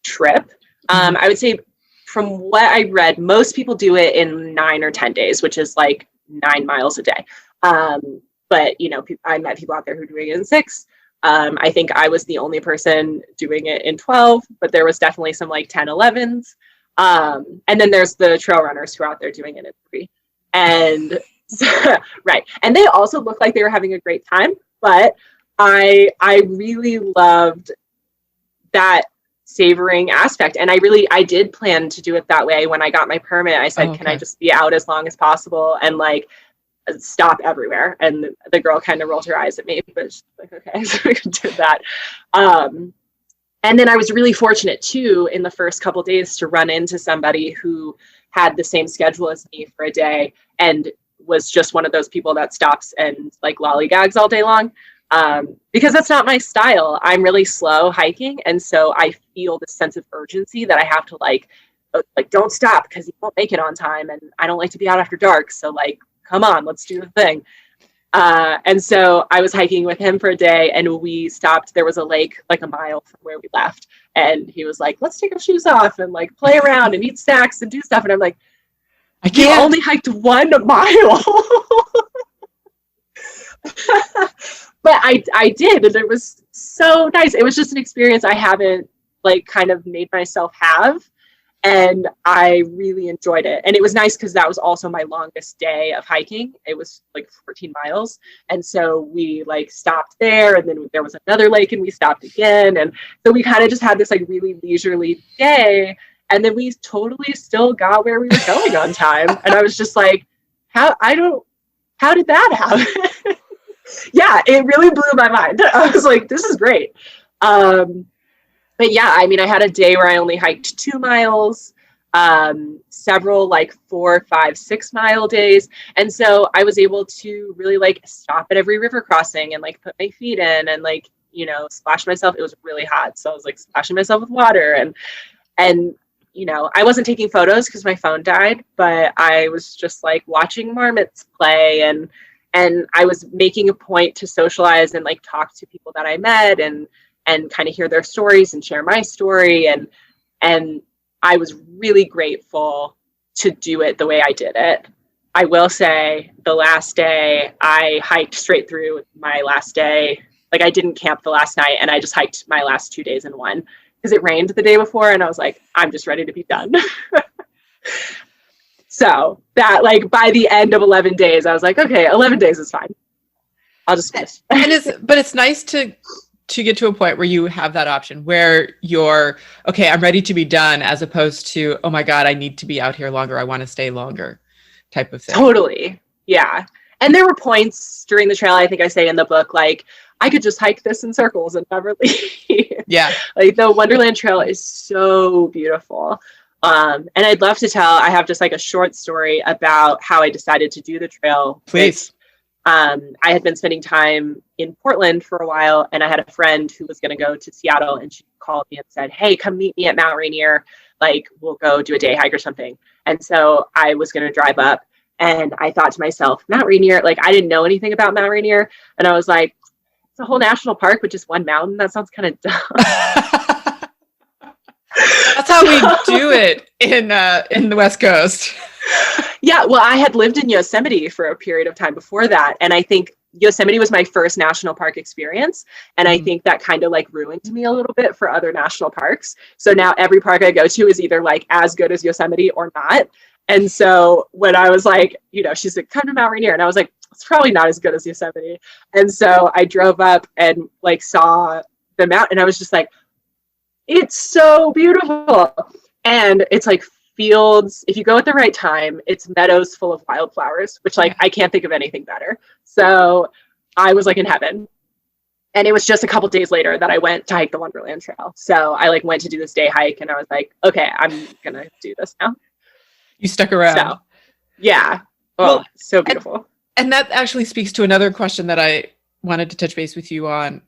B: trip. I would say from what I read, most people do it in 9 or 10 days, which is like 9 miles a day. But, you know, I met people out there who are doing it in 6. I think I was the only person doing it in 12, but there was definitely some like 10, 11s. And then there's the trail runners who are out there doing it in 3. And right. And they also looked like they were having a great time, but I really loved that savoring aspect. And I did plan to do it that way. When I got my permit, I said, can I just be out as long as possible and like stop everywhere? And the girl kind of rolled her eyes at me, but she's like, okay, so we did that. And then I was really fortunate too, in the first couple of days, to run into somebody who had the same schedule as me for a day and was just one of those people that stops and like lollygags all day long. Because that's not my style. I'm really slow hiking. And so I feel this sense of urgency that I have to like don't stop because you won't make it on time. And I don't like to be out after dark. So like, come on, let's do the thing. And so I was hiking with him for a day and we stopped. There was a lake like a mile from where we left. And he was like, let's take our shoes off and like play around and eat snacks and do stuff. And I'm like, I can't. You only hiked 1 mile. But I did, and it was so nice. It was just an experience I haven't like kind of made myself have, and I really enjoyed it. And it was nice because that was also my longest day of hiking. It was like 14 miles, and so we like stopped there, and then there was another lake, and we stopped again, and so we kind of just had this like really leisurely day. And then we totally still got where we were going on time. And I was just like, how did that happen? Yeah, it really blew my mind. I was like, this is great. But yeah, I mean, I had a day where I only hiked 2 miles, several like 4, 5, 6 mile days. And so I was able to really like stop at every river crossing and like put my feet in and like, you know, splash myself. It was really hot. So I was like splashing myself with water and you know, I wasn't taking photos because my phone died, but I was just like watching marmots play and I was making a point to socialize and like talk to people that I met and kind of hear their stories and share my story. And I was really grateful to do it the way I did it. I will say the last day I hiked straight through my last day. Like I didn't camp the last night and I just hiked my last 2 days in one. Because it rained the day before and I was like, I'm just ready to be done. So that like by the end of 11 days, I was like, okay, 11 days is fine. I'll just finish.
A: But it's nice to get to a point where you have that option where you're, okay, I'm ready to be done, as opposed to, oh my God, I need to be out here longer. I want to stay longer type of thing.
B: Totally. Yeah. And there were points during the trail, I think I say in the book, like, I could just hike this in circles and never leave.
A: Yeah.
B: Like the Wonderland Trail is so beautiful. And I'd love to tell, I have just like a short story about how I decided to do the trail.
A: Please.
B: I had been spending time in Portland for a while and I had a friend who was going to go to Seattle and she called me and said, hey, come meet me at Mount Rainier. Like we'll go do a day hike or something. And so I was going to drive up and I thought to myself, Mount Rainier, like I didn't know anything about Mount Rainier. And I was like, it's a whole national park with just one mountain. That sounds kind of dumb.
A: That's how we do it in the West Coast.
B: Yeah, well, I had lived in Yosemite for a period of time before that. And I think Yosemite was my first national park experience. And I think that kind of like ruined me a little bit for other national parks. So now every park I go to is either like as good as Yosemite or not. And so when I was like, you know, she's like, come to Mount Rainier. And I was like, it's probably not as good as Yosemite. And so I drove up and like saw the mountain and I was just like, it's so beautiful. And it's like fields. If you go at the right time, it's meadows full of wildflowers, which like, I can't think of anything better. So I was like in heaven. And it was just a couple days later that I went to hike the Wonderland Trail. So I like went to do this day hike and I was like, okay, I'm going to do this now.
A: You stuck around.
B: So, yeah. Well, so beautiful.
A: And that actually speaks to another question that I wanted to touch base with you on.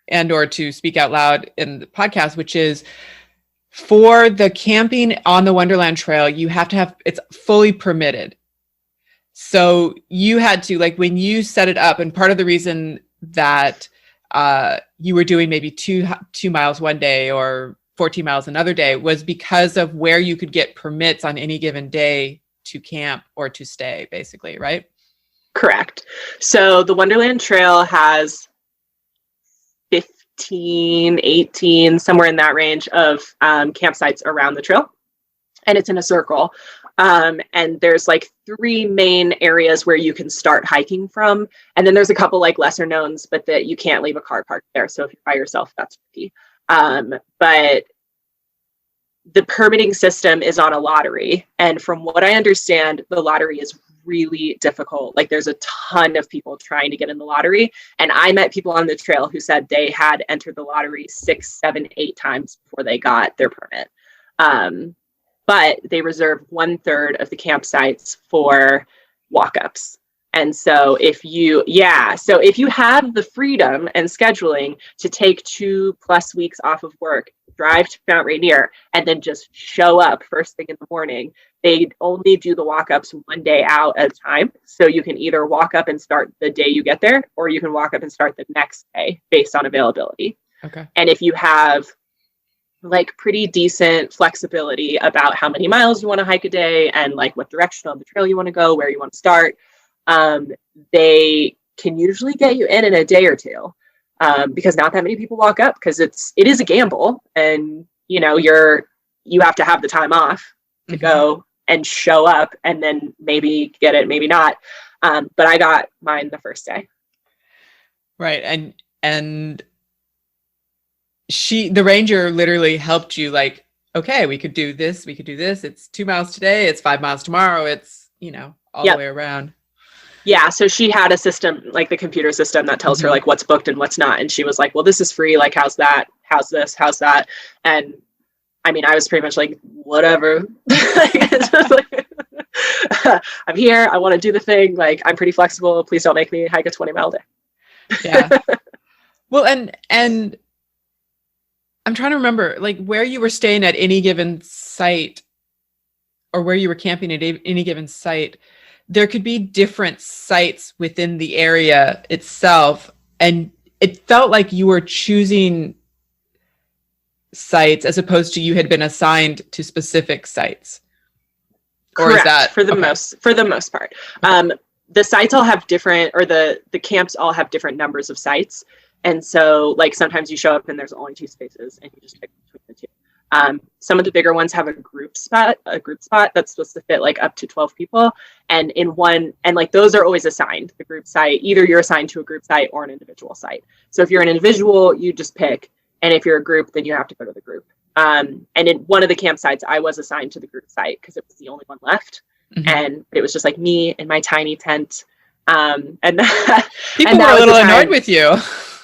A: and or to speak out loud in the podcast, which is for the camping on the Wonderland Trail, you have to have, it's fully permitted. So you had to, like, when you set it up, and part of the reason that you were doing maybe two miles one day or 14 miles another day was because of where you could get permits on any given day to camp or to stay, basically, right?
B: Correct. So the Wonderland Trail has 15, 18, somewhere in that range of campsites around the trail. And it's in a circle. And there's like 3 main areas where you can start hiking from. And then there's a couple like lesser knowns, but that you can't leave a car parked there. So if you're by yourself, that's tricky. But the permitting system is on a lottery. And from what I understand, the lottery is really difficult. Like there's a ton of people trying to get in the lottery. And I met people on the trail who said they had entered the lottery 6, 7, 8 times before they got their permit. But they reserve 1/3 of the campsites for walk-ups. And so if you have the freedom and scheduling to take 2+ weeks off of work, drive to Mount Rainier, and then just show up first thing in the morning, they only do the walk-ups 1 day out at a time. So you can either walk up and start the day you get there, or you can walk up and start the next day based on availability.
A: Okay.
B: And if you have like pretty decent flexibility about how many miles you want to hike a day and like what direction on the trail you want to go, where you want to start, they can usually get you in a day or two, because not that many people walk up, because it is a gamble, and you have to have the time off to go and show up, and then maybe get it, maybe not. But I got mine the first day.
A: Right. And the ranger literally helped you, like, okay, we could do this. It's 2 miles today. It's 5 miles tomorrow. It's, all the way around.
B: Yeah. So she had a system, like the computer system, that tells her like what's booked and what's not. And she was like, well, this is free. Like, how's that? How's this? How's that? And I mean, I was pretty much like, whatever. I'm here. I want to do the thing. Like, I'm pretty flexible. Please don't make me hike a 20-mile day.
A: Yeah. Well, and I'm trying to remember, like, where you were staying at any given site, or where you were camping at any given site. There could be different sites within the area itself, and it felt like you were choosing sites as opposed to you had been assigned to specific sites.
B: Correct.
A: Or is that
B: for the most part? The sites all have different, or the camps all have different numbers of sites. And so like sometimes you show up and there's only 2 spaces and you just pick between the 2. Some of the bigger ones have a group spot that's supposed to fit like up to 12 people. And like those are always assigned, the group site. Either you're assigned to a group site or an individual site. So if you're an individual, you just pick. And if you're a group, then you have to go to the group. And in one of the campsites, I was assigned to the group site because it was the only one left. And it was just like me in my tiny tent. And
A: people were a little annoyed with you.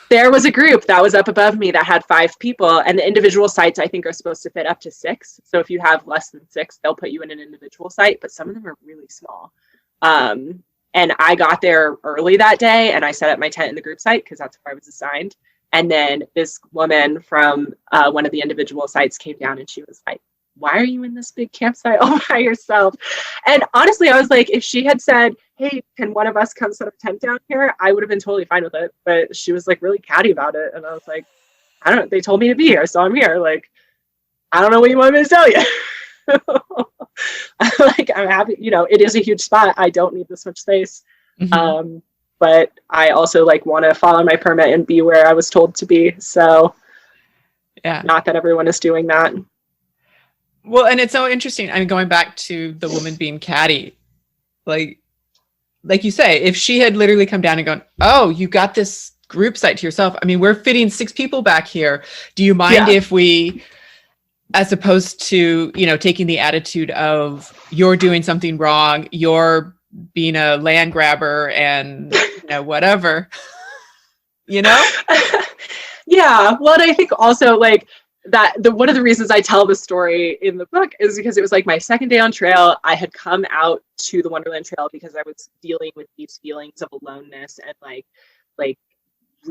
B: There was a group that was up above me that had 5 people, and the individual sites I think are supposed to fit up to 6. So if you have less than 6, they'll put you in an individual site, but some of them are really small. And I got there early that day, and I set up my tent in the group site because that's where I was assigned. And then this woman from one of the individual sites came down, and she was like, why are you in this big campsite all by yourself? And honestly, I was like, if she had said, hey, can one of us come set up a tent down here? I would have been totally fine with it. But she was like really catty about it. And I was like, I don't know. They told me to be here, so I'm here. Like, I don't know what you want me to tell you. Like, I'm happy. It is a huge spot. I don't need this much space. But I also like want to follow my permit and be where I was told to be. So yeah, not that everyone is doing that.
A: Well, and it's so interesting. I mean, going back to the woman being catty, like you say, if she had literally come down and gone, oh, you got this group site to yourself. I mean, we're fitting 6 people back here. Do you mind if we, as opposed to, taking the attitude of you're doing something wrong, you're being a land grabber and, whatever, Yeah.
B: Well, and I think also like, one of the reasons I tell the story in the book is because it was like my second day on trail. I had come out to the Wonderland Trail because I was dealing with these feelings of aloneness and like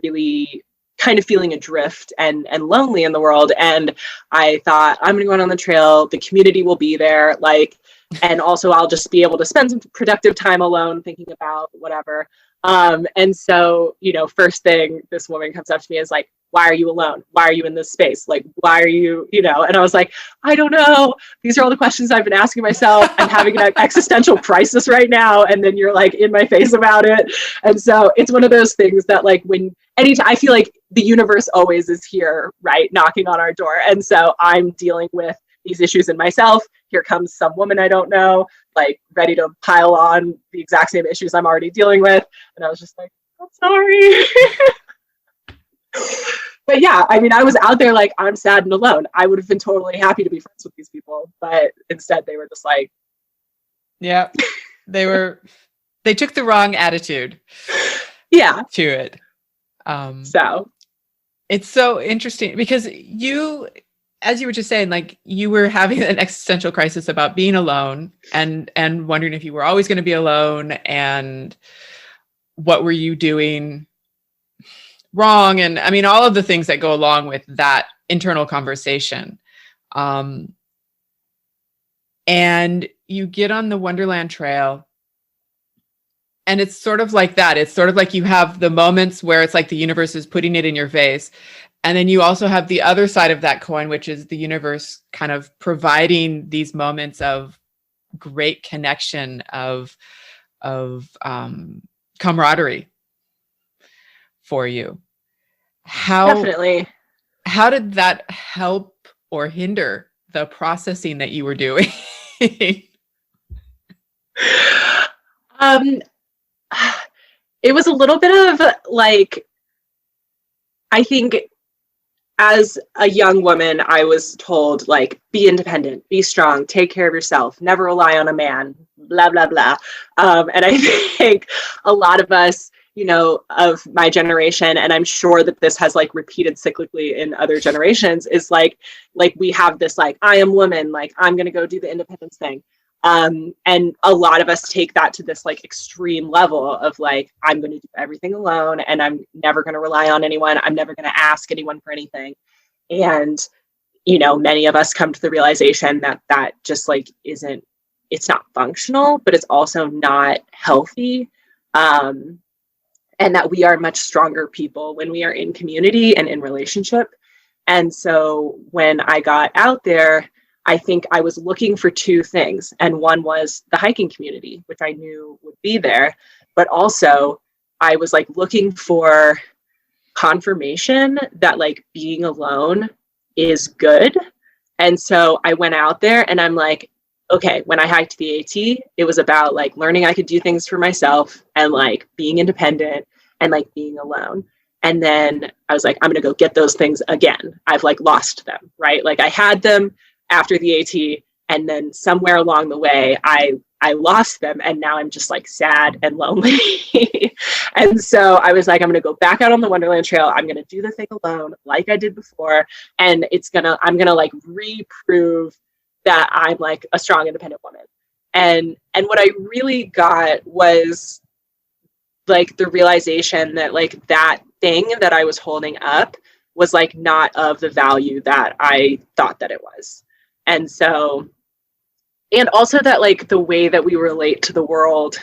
B: really kind of feeling adrift and lonely in the world. And I thought, I'm going to go out on the trail. The community will be there. Like, and also I'll just be able to spend some productive time alone thinking about whatever. And so, you know, first thing this woman comes up to me is like, why are you alone? Why are you in this space? Like, why are you, you know? And I was like, I don't know. These are all the questions I've been asking myself. I'm having an existential crisis right now. And then you're like in my face about it. And so it's one of those things that like anytime I feel like the universe always is here, right? Knocking on our door. And so I'm dealing with these issues in myself. Here comes some woman I don't know, like ready to pile on the exact same issues I'm already dealing with. And I was just like, I'm sorry. But yeah, I mean, I was out there like, I'm sad and alone. I would have been totally happy to be friends with these people, but instead they were just like,
A: yeah, they took the wrong attitude.
B: Yeah,
A: to it.
B: So
A: it's so interesting because you, as you were just saying, like you were having an existential crisis about being alone and wondering if you were always going to be alone and what were you doing wrong. And I mean, all of the things that go along with that internal conversation. And you get on the Wonderland Trail and it's sort of like that. It's sort of like you have the moments where it's like the universe is putting it in your face. And then you also have the other side of that coin, which is the universe kind of providing these moments of great connection, of camaraderie for you.
B: Definitely.
A: How did that help or hinder the processing that you were doing?
B: It was a little bit of like, I think as a young woman, I was told like, be independent, be strong, take care of yourself, never rely on a man, blah, blah, blah. And I think a lot of us, you know, of my generation, and I'm sure that this has like repeated cyclically in other generations, is like we have this like, I am woman, like I'm going to go do the independence thing. And a lot of us take that to this like extreme level of like, I'm going to do everything alone and I'm never going to rely on anyone. I'm never going to ask anyone for anything. And, you know, many of us come to the realization that that just like it's not functional, but it's also not healthy. And that we are much stronger people when we are in community and in relationship. And so when I got out there, I think I was looking for two things. And one was the hiking community, which I knew would be there. But also I was like looking for confirmation that like being alone is good. And so I went out there and I'm like, okay, when I hiked the AT, it was about like learning I could do things for myself and like being independent and like being alone. And then I was like, I'm going to go get those things again. I've like lost them, right? Like I had them after the AT and then somewhere along the way, I lost them. And now I'm just like sad and lonely. And so I was like, I'm going to go back out on the Wonderland Trail. I'm going to do the thing alone like I did before. And I'm going to like reprove that I'm like a strong, independent woman. And what I really got was like the realization that like that thing that I was holding up was like not of the value that I thought that it was. And so, and also that like the way that we relate to the world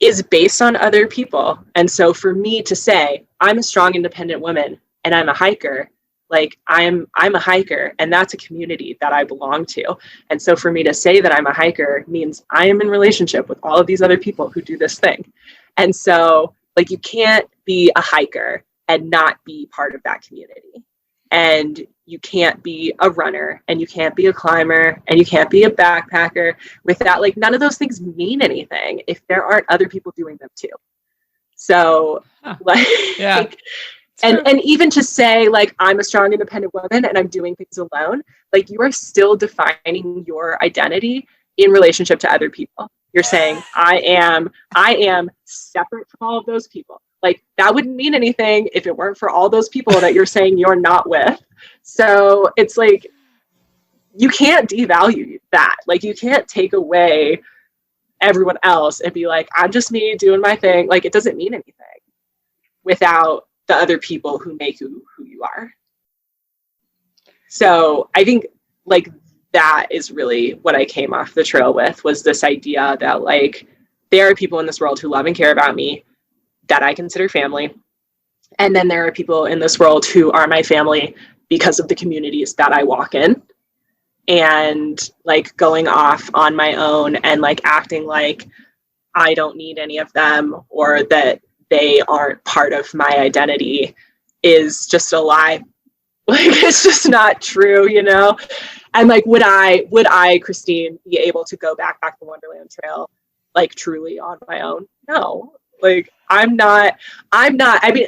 B: is based on other people. And so for me to say, I'm a strong, independent woman and I'm a hiker, like I'm a hiker and that's a community that I belong to. And so for me to say that I'm a hiker means I am in relationship with all of these other people who do this thing. And so like you can't be a hiker and not be part of that community. And you can't be a runner and you can't be a climber and you can't be a backpacker without like none of those things mean anything if there aren't other people doing them too. So like
A: yeah.
B: And even to say like I'm a strong independent woman and I'm doing things alone, like you are still defining your identity in relationship to other people. You're saying I am separate from all of those people. Like that wouldn't mean anything if it weren't for all those people that you're saying you're not with. So it's like you can't devalue that. Like you can't take away everyone else and be like, I'm just me doing my thing. Like it doesn't mean anything without the other people who make who you are. So I think like that is really what I came off the trail with, was this idea that like there are people in this world who love and care about me that I consider family. And then there are people in this world who are my family because of the communities that I walk in. And like going off on my own and like acting like I don't need any of them or that they aren't part of my identity is just a lie. Like, it's just not true, you know? And like, would I, Christine, be able to go back the Wonderland Trail, like truly on my own? No, like I'm not, I mean,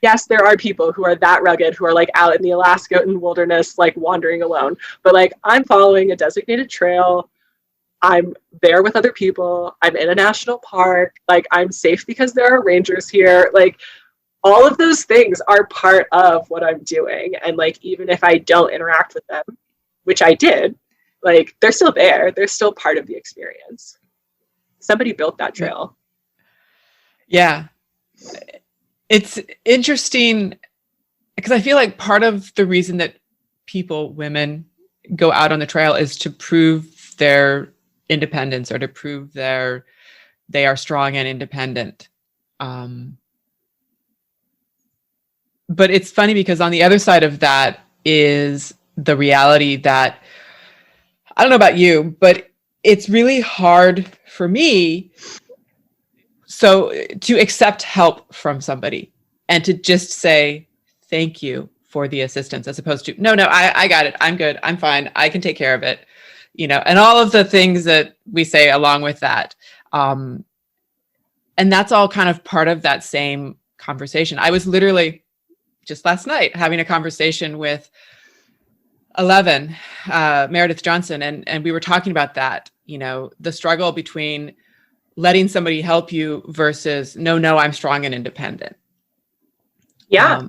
B: yes, there are people who are that rugged, who are like out in the Alaskan wilderness, like wandering alone, but like I'm following a designated trail. I'm there with other people. I'm in a national park. Like I'm safe because there are rangers here. Like all of those things are part of what I'm doing. And like, even if I don't interact with them, which I did, like they're still there. They're still part of the experience. Somebody built that trail.
A: Yeah. It's interesting because I feel like part of the reason that women go out on the trail is to prove their independence or to prove they are strong and independent. But it's funny because on the other side of that is the reality that, I don't know about you, but it's really hard for me to accept help from somebody and to just say thank you for the assistance, as opposed to no, I got it, I'm good, I'm fine, I can take care of it, you know, and all of the things that we say along with that. And that's all kind of part of that same conversation. I was literally just last night having a conversation with 11, Meredith Johnson, and we were talking about that, you know, the struggle between letting somebody help you versus no, I'm strong and independent.
B: Yeah.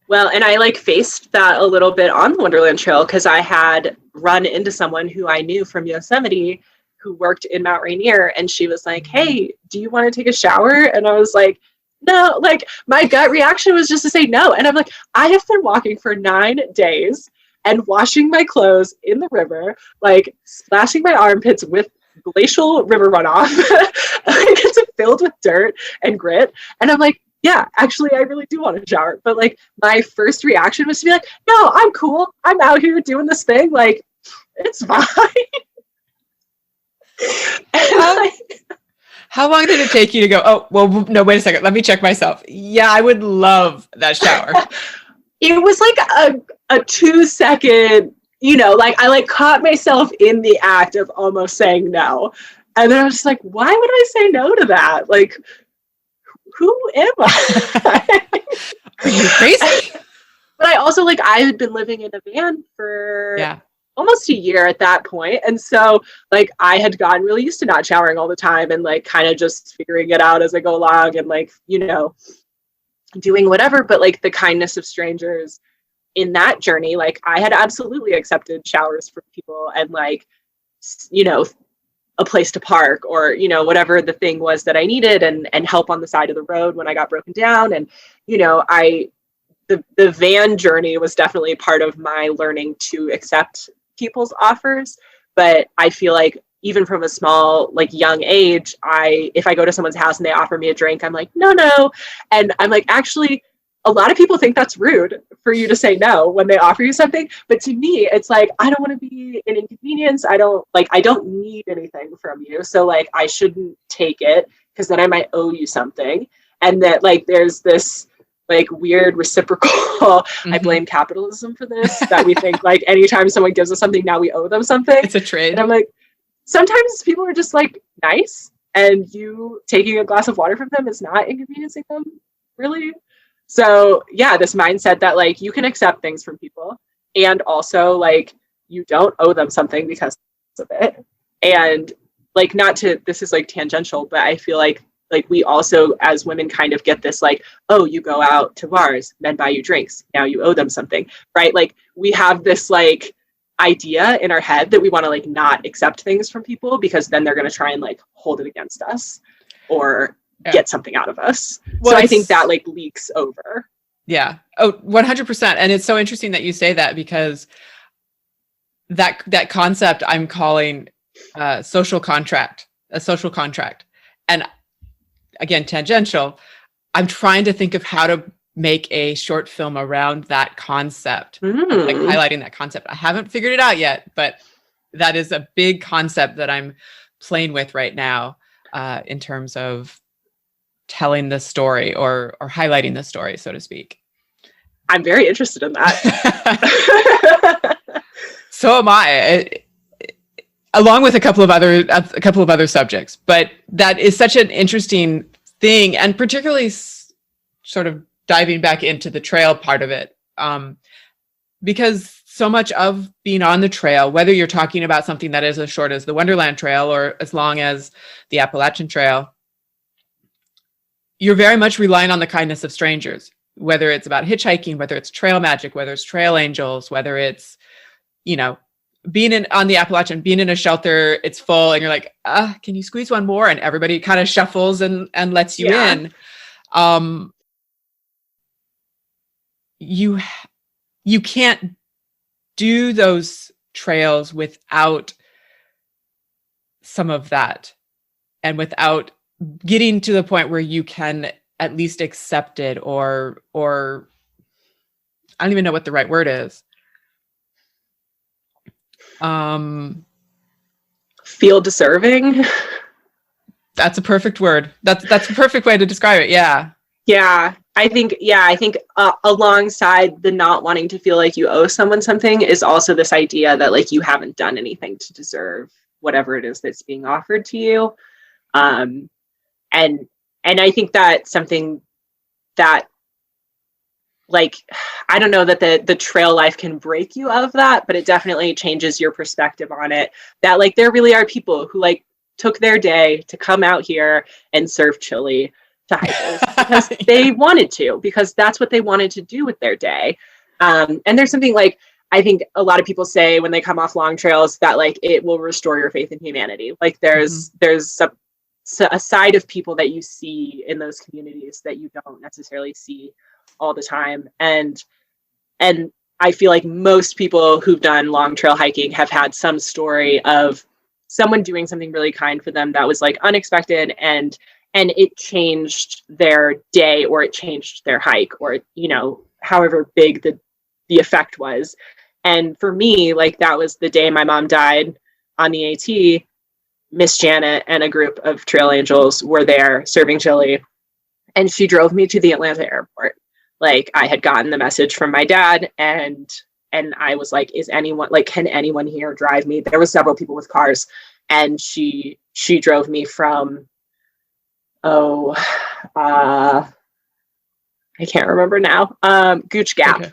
B: Well, and I like faced that a little bit on the Wonderland Trail because I had run into someone who I knew from Yosemite who worked in Mount Rainier, and she was like, hey, do you want to take a shower? And I was like, no, like my gut reaction was just to say no. And I'm like, I have been walking for 9 days and washing my clothes in the river, like splashing my armpits with glacial river runoff. It's filled with dirt and grit. And I'm like, yeah, actually, I really do want to shower. But like my first reaction was to be like, no, I'm cool. I'm out here doing this thing. Like, it's fine.
A: How long did it take you to go, oh, well, no, wait a second, let me check myself? Yeah, I would love that shower.
B: It was like a 2-second, you know, like I like caught myself in the act of almost saying no. And then I was just like, why would I say no to that? Like, who am I?
A: Are you crazy?
B: But I also like, I had been living in a van for almost a year at that point. And so like, I had gotten really used to not showering all the time and like kind of just figuring it out as I go along and like, you know, doing whatever. But like the kindness of strangers in that journey, like I had absolutely accepted showers from people and like, you know, a place to park or, you know, whatever the thing was that I needed and help on the side of the road when I got broken down. And, you know, the van journey was definitely part of my learning to accept people's offers. But I feel like even from a small, like young age, if I go to someone's house and they offer me a drink, I'm like, no. And I'm like, actually, a lot of people think that's rude for you to say no when they offer you something. But to me, it's like, I don't want to be an inconvenience. I don't need anything from you. So like, I shouldn't take it because then I might owe you something. And that like, there's this like weird reciprocal, I blame capitalism for this, that we think like anytime someone gives us something, now we owe them something.
A: It's a trade.
B: And I'm like, sometimes people are just like nice and you taking a glass of water from them is not inconveniencing them, really. So yeah, this mindset that like you can accept things from people and also like you don't owe them something because of it. And like this is like tangential, but I feel like we also as women kind of get this like, oh, you go out to bars, men buy you drinks, now you owe them something, right? Like we have this like idea in our head that we want to like not accept things from people because then they're going to try and like hold it against us or get something out of us.
A: Well,
B: so I think that like leaks over.
A: Yeah. Oh, 100%. And it's so interesting that you say that, because that concept I'm calling a social contract. And again, tangential, I'm trying to think of how to make a short film around that concept, like highlighting that concept. I haven't figured it out yet, but that is a big concept that I'm playing with right now, in terms of telling the story or highlighting the story, so to speak.
B: I'm very interested in that.
A: So am I, along with a couple of other subjects. But that is such an interesting thing, and particularly sort of diving back into the trail part of it, because so much of being on the trail, whether you're talking about something that is as short as the Wonderland Trail or as long as the Appalachian Trail, you're very much relying on the kindness of strangers, whether it's about hitchhiking, whether it's trail magic, whether it's trail angels, whether it's, being on the Appalachian, being in a shelter, it's full, and you're like, can you squeeze one more? And everybody kind of shuffles and lets you in. You can't do those trails without some of that, and without getting to the point where you can at least accept it, or I don't even know what the right word is.
B: Feel deserving.
A: That's a perfect word. That's a perfect way to describe it. Yeah.
B: Yeah. I think alongside the not wanting to feel like you owe someone something is also this idea that like you haven't done anything to deserve whatever it is that's being offered to you. And I think that's something that, like, I don't know that the trail life can break you of that, but it definitely changes your perspective on it. That like there really are people who like took their day to come out here and serve chili to hikers because they wanted to, because that's what they wanted to do with their day. And there's something like, I think a lot of people say when they come off long trails that like it will restore your faith in humanity. Like there's a side of people that you see in those communities that you don't necessarily see all the time. And I feel like most people who've done long trail hiking have had some story of someone doing something really kind for them that was like unexpected, and it changed their day, or it changed their hike, or however big the effect was. And for me, like that was the day my mom died on the AT. Miss Janet and a group of trail angels were there serving chili, and she drove me to the Atlanta airport. Like I had gotten the message from my dad, and I was like, can anyone here drive me? There were several people with cars, and she drove me from, I can't remember now. Gooch Gap.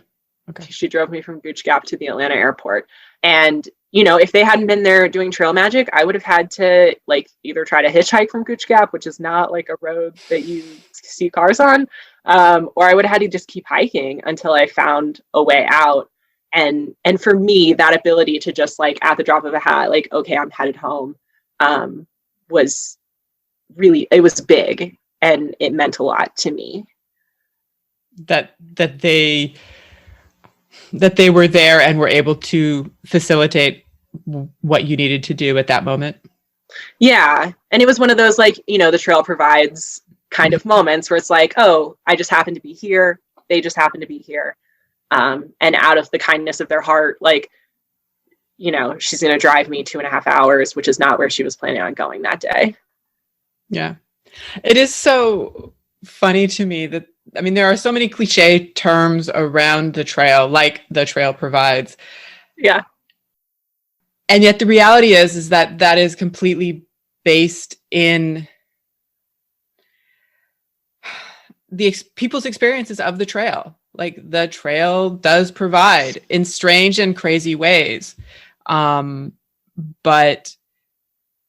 B: Okay. She drove me from Gooch Gap to the Atlanta airport. And, if they hadn't been there doing trail magic, I would have had to like either try to hitchhike from Gooch Gap, which is not like a road that you see cars on, or I would have had to just keep hiking until I found a way out. And for me, that ability to just like at the drop of a hat, like, okay, I'm headed home, was really, it was big, and it meant a lot to me.
A: That they were there and were able to facilitate what you needed to do at that moment. Yeah.
B: And it was one of those, like, the trail provides kind of moments where it's like, oh, I just happen to be here. They just happen to be here. And out of the kindness of their heart, like, she's going to drive me 2.5 hours, which is not where she was planning on going that day.
A: Yeah. It is so funny to me that, there are so many cliche terms around the trail, like the trail provides.
B: Yeah.
A: And yet the reality is that is completely based in the people's experiences of the trail. Like the trail does provide in strange and crazy ways. But,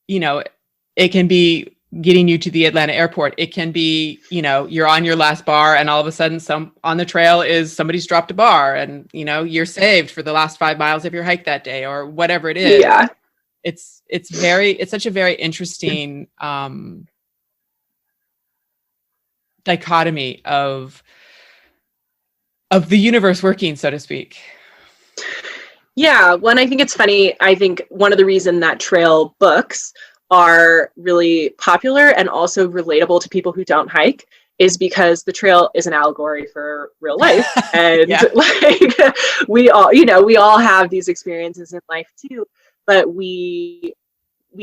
A: it can be getting you to the Atlanta airport. It can be, you're on your last bar and all of a sudden on the trail is somebody's dropped a bar and, you're saved for the last 5 miles of your hike that day or whatever it is.
B: Yeah.
A: It's such a very interesting, dichotomy of the universe working, so to speak.
B: Yeah, well, and I think it's funny. I think one of the reasons that trail books are really popular and also relatable to people who don't hike is because the trail is an allegory for real life. And
A: Yeah.
B: like we all have these experiences in life too, but we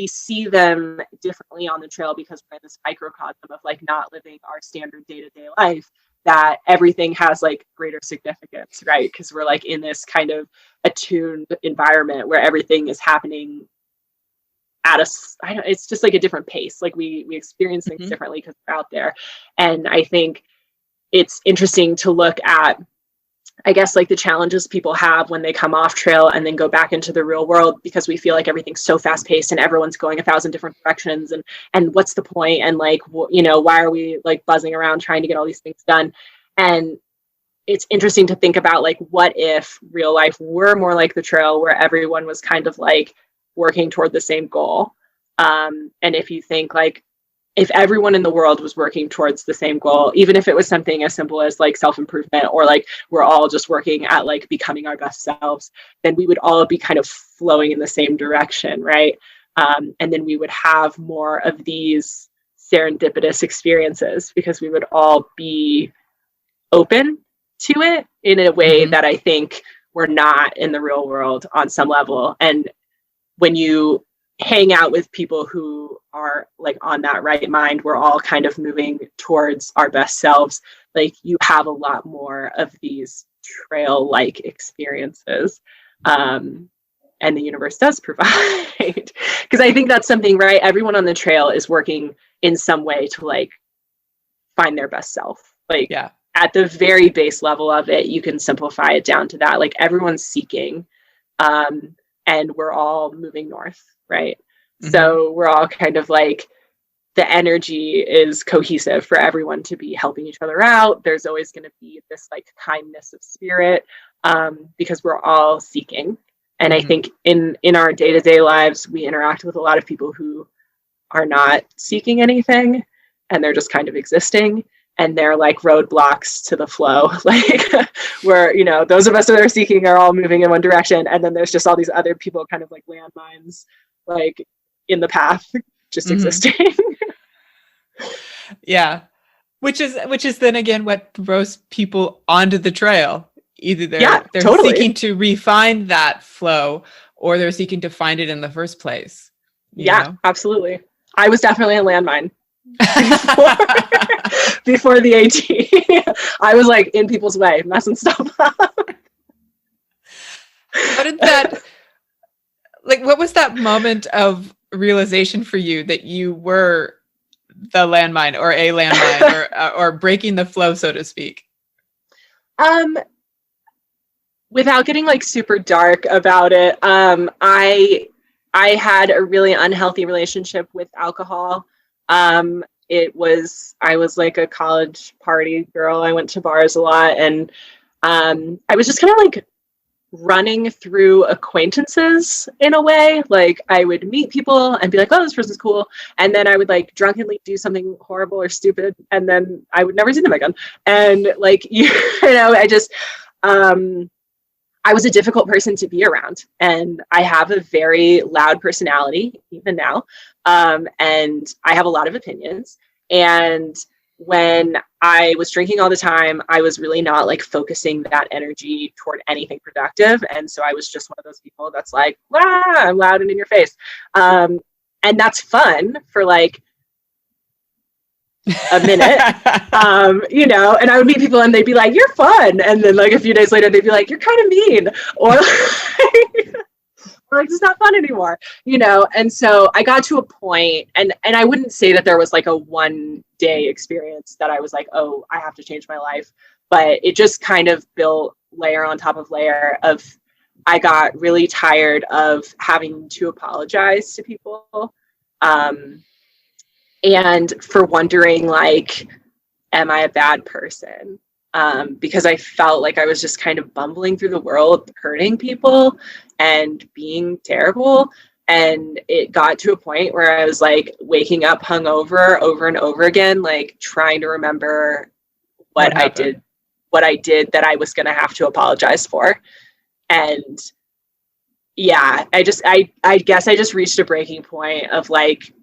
B: see them differently on the trail because we're in this microcosm of like not living our standard day-to-day life, that everything has like greater significance, right? Because we're like in this kind of attuned environment where everything is happening at us. It's just like a different pace. Like we experience things differently because we're out there. And I think it's interesting to look at, I guess, like the challenges people have when they come off trail and then go back into the real world, because we feel like everything's so fast paced and everyone's going 1,000 different directions, and what's the point? And like, why are we like buzzing around trying to get all these things done? And it's interesting to think about, like, what if real life were more like the trail, where everyone was kind of like working toward the same goal. And if you think like, if everyone in the world was working towards the same goal, even if it was something as simple as like self-improvement, or like we're all just working at like becoming our best selves, then we would all be kind of flowing in the same direction, right? And then we would have more of these serendipitous experiences because we would all be open to it in a way that I think we're not in the real world on some level. And when you hang out with people who are like on that right mind, we're all kind of moving towards our best selves. Like, you have a lot more of these trail-like experiences. And the universe does provide, because I think that's something, right? Everyone on the trail is working in some way to like find their best self. Like,
A: Yeah.
B: At the very base level of it, you can simplify it down to that. Like, everyone's seeking, and we're all moving north, right? So we're all kind of like, the energy is cohesive for everyone to be helping each other out. There's always going to be this like kindness of spirit, because we're all seeking. And I think in our day-to-day lives, we interact with a lot of people who are not seeking anything, and they're just kind of existing. And they're like roadblocks to the flow, like where, those of us that are seeking are all moving in one direction. And then there's just all these other people kind of like landmines, like in the path, just existing.
A: Yeah. Which is then again what throws people onto the trail. Either they're
B: totally
A: seeking to refine that flow, or they're seeking to find it in the first place. You know?
B: Absolutely. I was definitely a landmine. Before the AT. I was like in people's way, messing stuff up.
A: What was that moment of realization for you that you were the landmine, or a landmine, or breaking the flow, so to speak?
B: Without getting like super dark about it, I had a really unhealthy relationship with alcohol. I was like a college party girl. I went to bars a lot, and I was just kind of like running through acquaintances in a way. Like, I would meet people and be like, oh, this person's cool. And then I would like drunkenly do something horrible or stupid, and then I would never see them again. And like, I was a difficult person to be around, and I have a very loud personality even now. And I have a lot of opinions. And when I was drinking all the time, I was really not like focusing that energy toward anything productive. And so I was just one of those people that's like, I'm loud and in your face. And that's fun for like a minute, and I would meet people and they'd be like, you're fun. And then like a few days later, they'd be like, you're kind of mean, or like, it's not fun anymore, And so I got to a point, and I wouldn't say that there was like a one day experience that I was like, oh, I have to change my life. But it just kind of built layer on top of layer of, I got really tired of having to apologize to people. And for wondering, like, am I a bad person? Because I felt like I was just kind of bumbling through the world, hurting people and being terrible. And it got to a point where I was like waking up hungover over and over again, like trying to remember what I did that I was going to have to apologize for. And yeah, I guess I just reached a breaking point of like,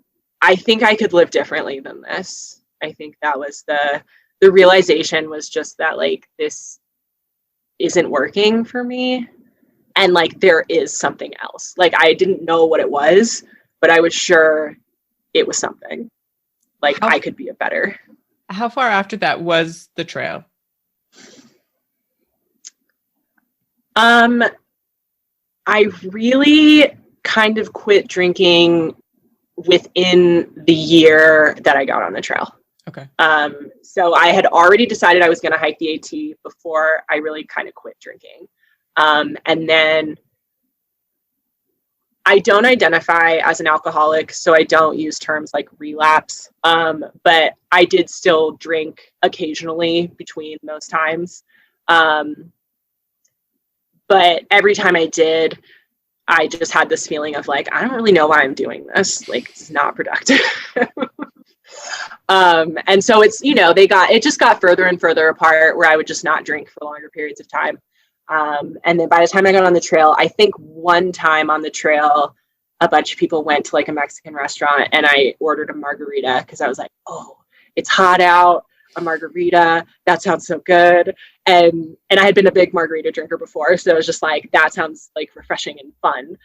B: I think I could live differently than this. I think that was the realization was just that like, this isn't working for me. And like, there is something else. Like, I didn't know what it was, but I was sure it was something. Like, I could be a better.
A: How far after that was the trail?
B: I really kind of quit drinking within the year that I got on the trail.
A: Okay.
B: So I had already decided I was going to hike the AT before I really kind of quit drinking. And then I don't identify as an alcoholic, so I don't use terms like relapse. But I did still drink occasionally between those times. But every time I did, I just had this feeling of like, I don't really know why I'm doing this. Like, it's not productive. And so it's, it just got further and further apart where I would just not drink for longer periods of time. And then by the time I got on the trail, I think one time on the trail, a bunch of people went to like a Mexican restaurant and I ordered a margarita because I was like, oh, it's hot out, a margarita, that sounds so good. And I had been a big margarita drinker before. So it was just like, that sounds like refreshing and fun.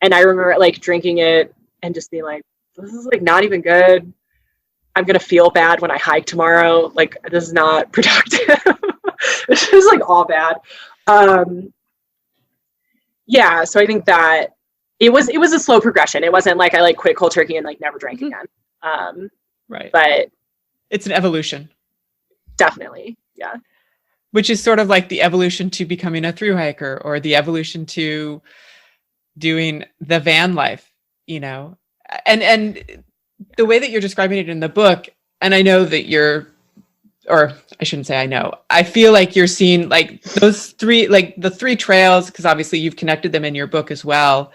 B: And I remember like drinking it and just being like, this is like not even good. I'm going to feel bad when I hike tomorrow. Like, this is not productive. It's just like all bad. Yeah. So I think that it was a slow progression. It wasn't like I like quit cold turkey and like never drank again.
A: Right.
B: But
A: it's an evolution.
B: Definitely. Yeah.
A: Which is sort of like the evolution to becoming a thru hiker or the evolution to doing the van life, and the way that you're describing it in the book. And I know that or I shouldn't say I know, I feel like you're seeing like those three, like the three trails, because obviously you've connected them in your book as well.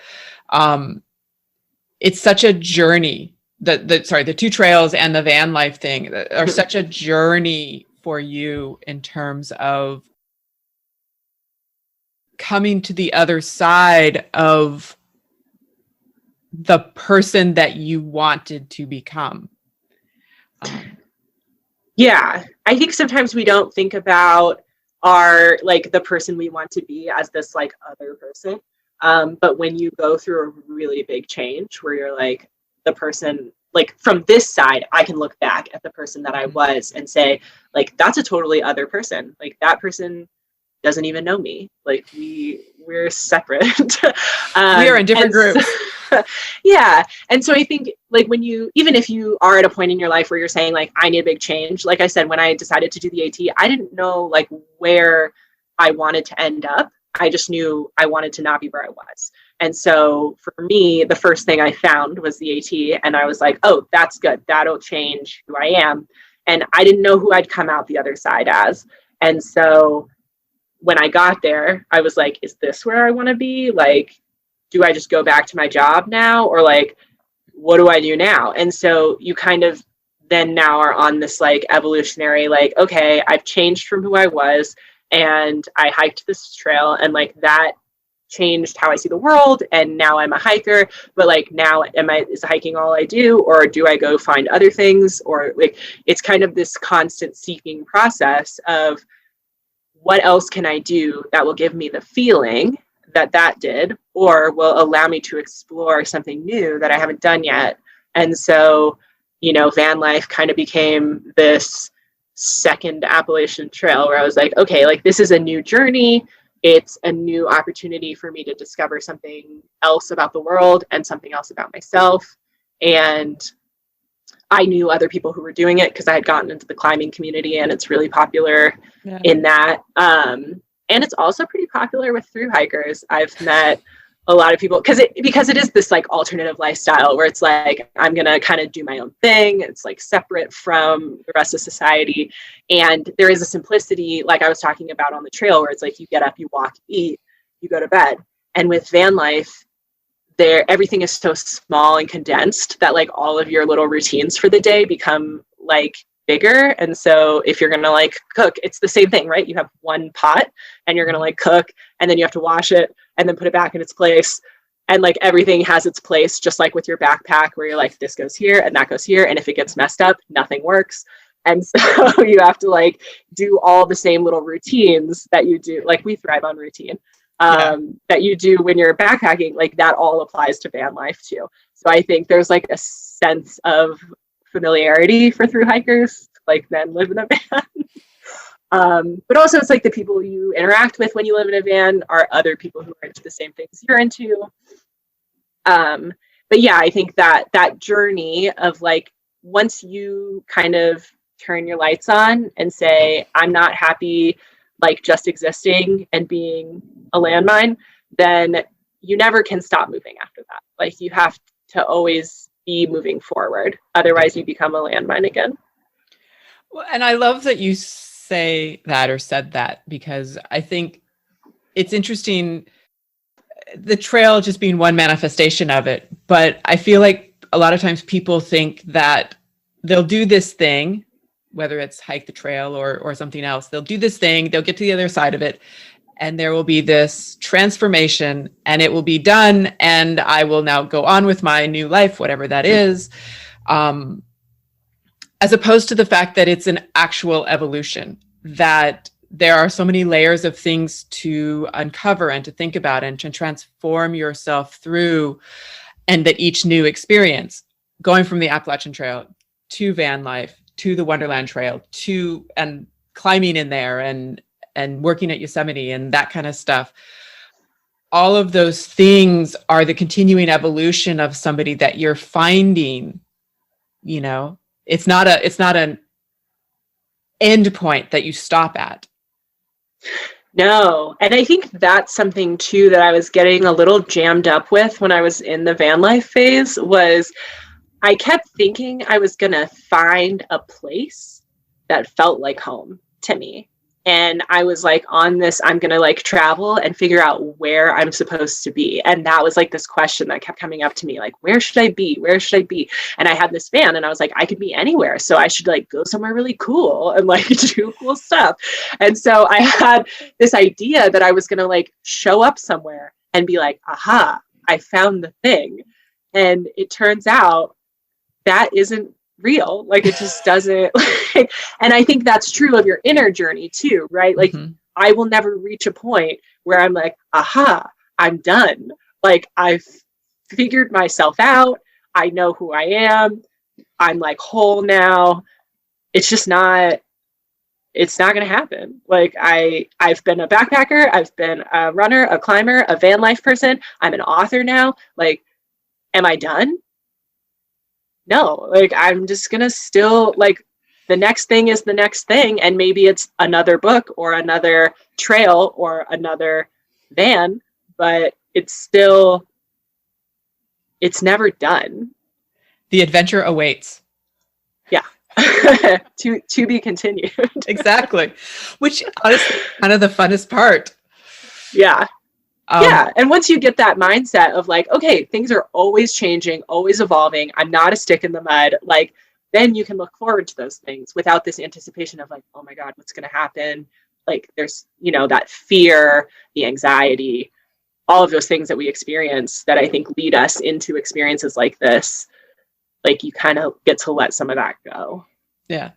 A: It's such a journey. The two trails and the van life thing are such a journey for you in terms of coming to the other side of the person that you wanted to become.
B: Yeah, I think sometimes we don't think about the person we want to be as this like other person. But when you go through a really big change where you're like the person, like from this side, I can look back at the person that I was and say like, that's a totally other person. Like that person doesn't even know me. Like we're separate.
A: We are in different groups.
B: Yeah. And so I think like even if you are at a point in your life where you're saying like, I need a big change, like I said, when I decided to do the AT, I didn't know like where I wanted to end up. I just knew I wanted to not be where I was. And so for me, the first thing I found was the AT and I was like, oh, that's good. That'll change who I am. And I didn't know who I'd come out the other side as. And so when I got there, I was like, is this where I want to be? Like, do I just go back to my job now? Or like, what do I do now? And so you kind of then now are on this like evolutionary, like, okay, I've changed from who I was and I hiked this trail and like that changed how I see the world. And now I'm a hiker, but like now is hiking all I do? Or do I go find other things? Or like, it's kind of this constant seeking process of what else can I do that will give me the feeling that did, or will allow me to explore something new that I haven't done yet. And so, van life kind of became this second Appalachian Trail where I was like, okay, like this is a new journey. It's a new opportunity for me to discover something else about the world and something else about myself. And I knew other people who were doing it because I had gotten into the climbing community and it's really popular in that. And it's also pretty popular with thru hikers. I've met a lot of people because it is this like alternative lifestyle where it's like, I'm going to kind of do my own thing. It's like separate from the rest of society. And there is a simplicity, like I was talking about on the trail, where it's like, you get up, you walk, eat, you go to bed. And with van life, everything is so small and condensed that like all of your little routines for the day become like bigger. And so if you're gonna like cook, it's the same thing, right? You have one pot and you're gonna like cook, and then you have to wash it and then put it back in its place. And like everything has its place, just like with your backpack, where you're like, this goes here and that goes here. And if it gets messed up, nothing works. And so you have to like do all the same little routines that you do. Like we thrive on routine. That you do when you're backpacking, like that all applies to van life too. So I think there's like a sense of familiarity for thru hikers, like then live in a van. But also it's like the people you interact with when you live in a van are other people who are into the same things you're into. But yeah, I think that journey of like, once you kind of turn your lights on and say, I'm not happy like just existing and being a landmine, then you never can stop moving after that. Like you have to always be moving forward. Otherwise you become a landmine again.
A: Well, and I love that you say that or said that, because I think it's interesting, the trail just being one manifestation of it. But I feel like a lot of times people think that they'll do this thing, whether it's hike the trail or something else, they'll do this thing, they'll get to the other side of it, and there will be this transformation and it will be done. And I will now go on with my new life, whatever that is. As opposed to the fact that it's an actual evolution, that there are so many layers of things to uncover and to think about and to transform yourself through. And that each new experience, going from the Appalachian Trail to van life, to the Wonderland Trail, to and climbing in there and working at Yosemite and that kind of stuff. All of those things are the continuing evolution of somebody that you're finding. You know, it's not an end point that you stop at.
B: No. And I think that's something too that I was getting a little jammed up with when I was in the van life phase, was I kept thinking I was going to find a place that felt like home to me. And I was like on this, I'm going to like travel and figure out where I'm supposed to be. And that was like this question that kept coming up to me, like, where should I be? Where should I be? And I had this van and I was like, I could be anywhere. So I should like go somewhere really cool and like do cool stuff. And so I had this idea that I was going to like show up somewhere and be like, aha, I found the thing. And it turns out that isn't real. Like it just doesn't like, and I think that's true of your inner journey too, right? Like I will never reach a point where I'm like, aha, I'm done. Like I've figured myself out. I know who I am. I'm like whole now. It's just not, it's not going to happen. Like I've been a backpacker. I've been a runner, a climber, a van life person. I'm an author now. Like, am I done? No, like I'm just gonna still like the next thing is the next thing, and maybe it's another book or another trail or another van, but it's never done.
A: The adventure awaits.
B: Yeah. to be continued.
A: Exactly. Which honestly kind of the funnest part.
B: Yeah. Yeah. And once you get that mindset of like, okay, things are always changing, always evolving. I'm not a stick in the mud. Like, then you can look forward to those things without this anticipation of like, oh my God, what's going to happen? Like there's, you know, that fear, the anxiety, all of those things that we experience that I think lead us into experiences like this. Like you kind of get to let some of that go.
A: Yeah.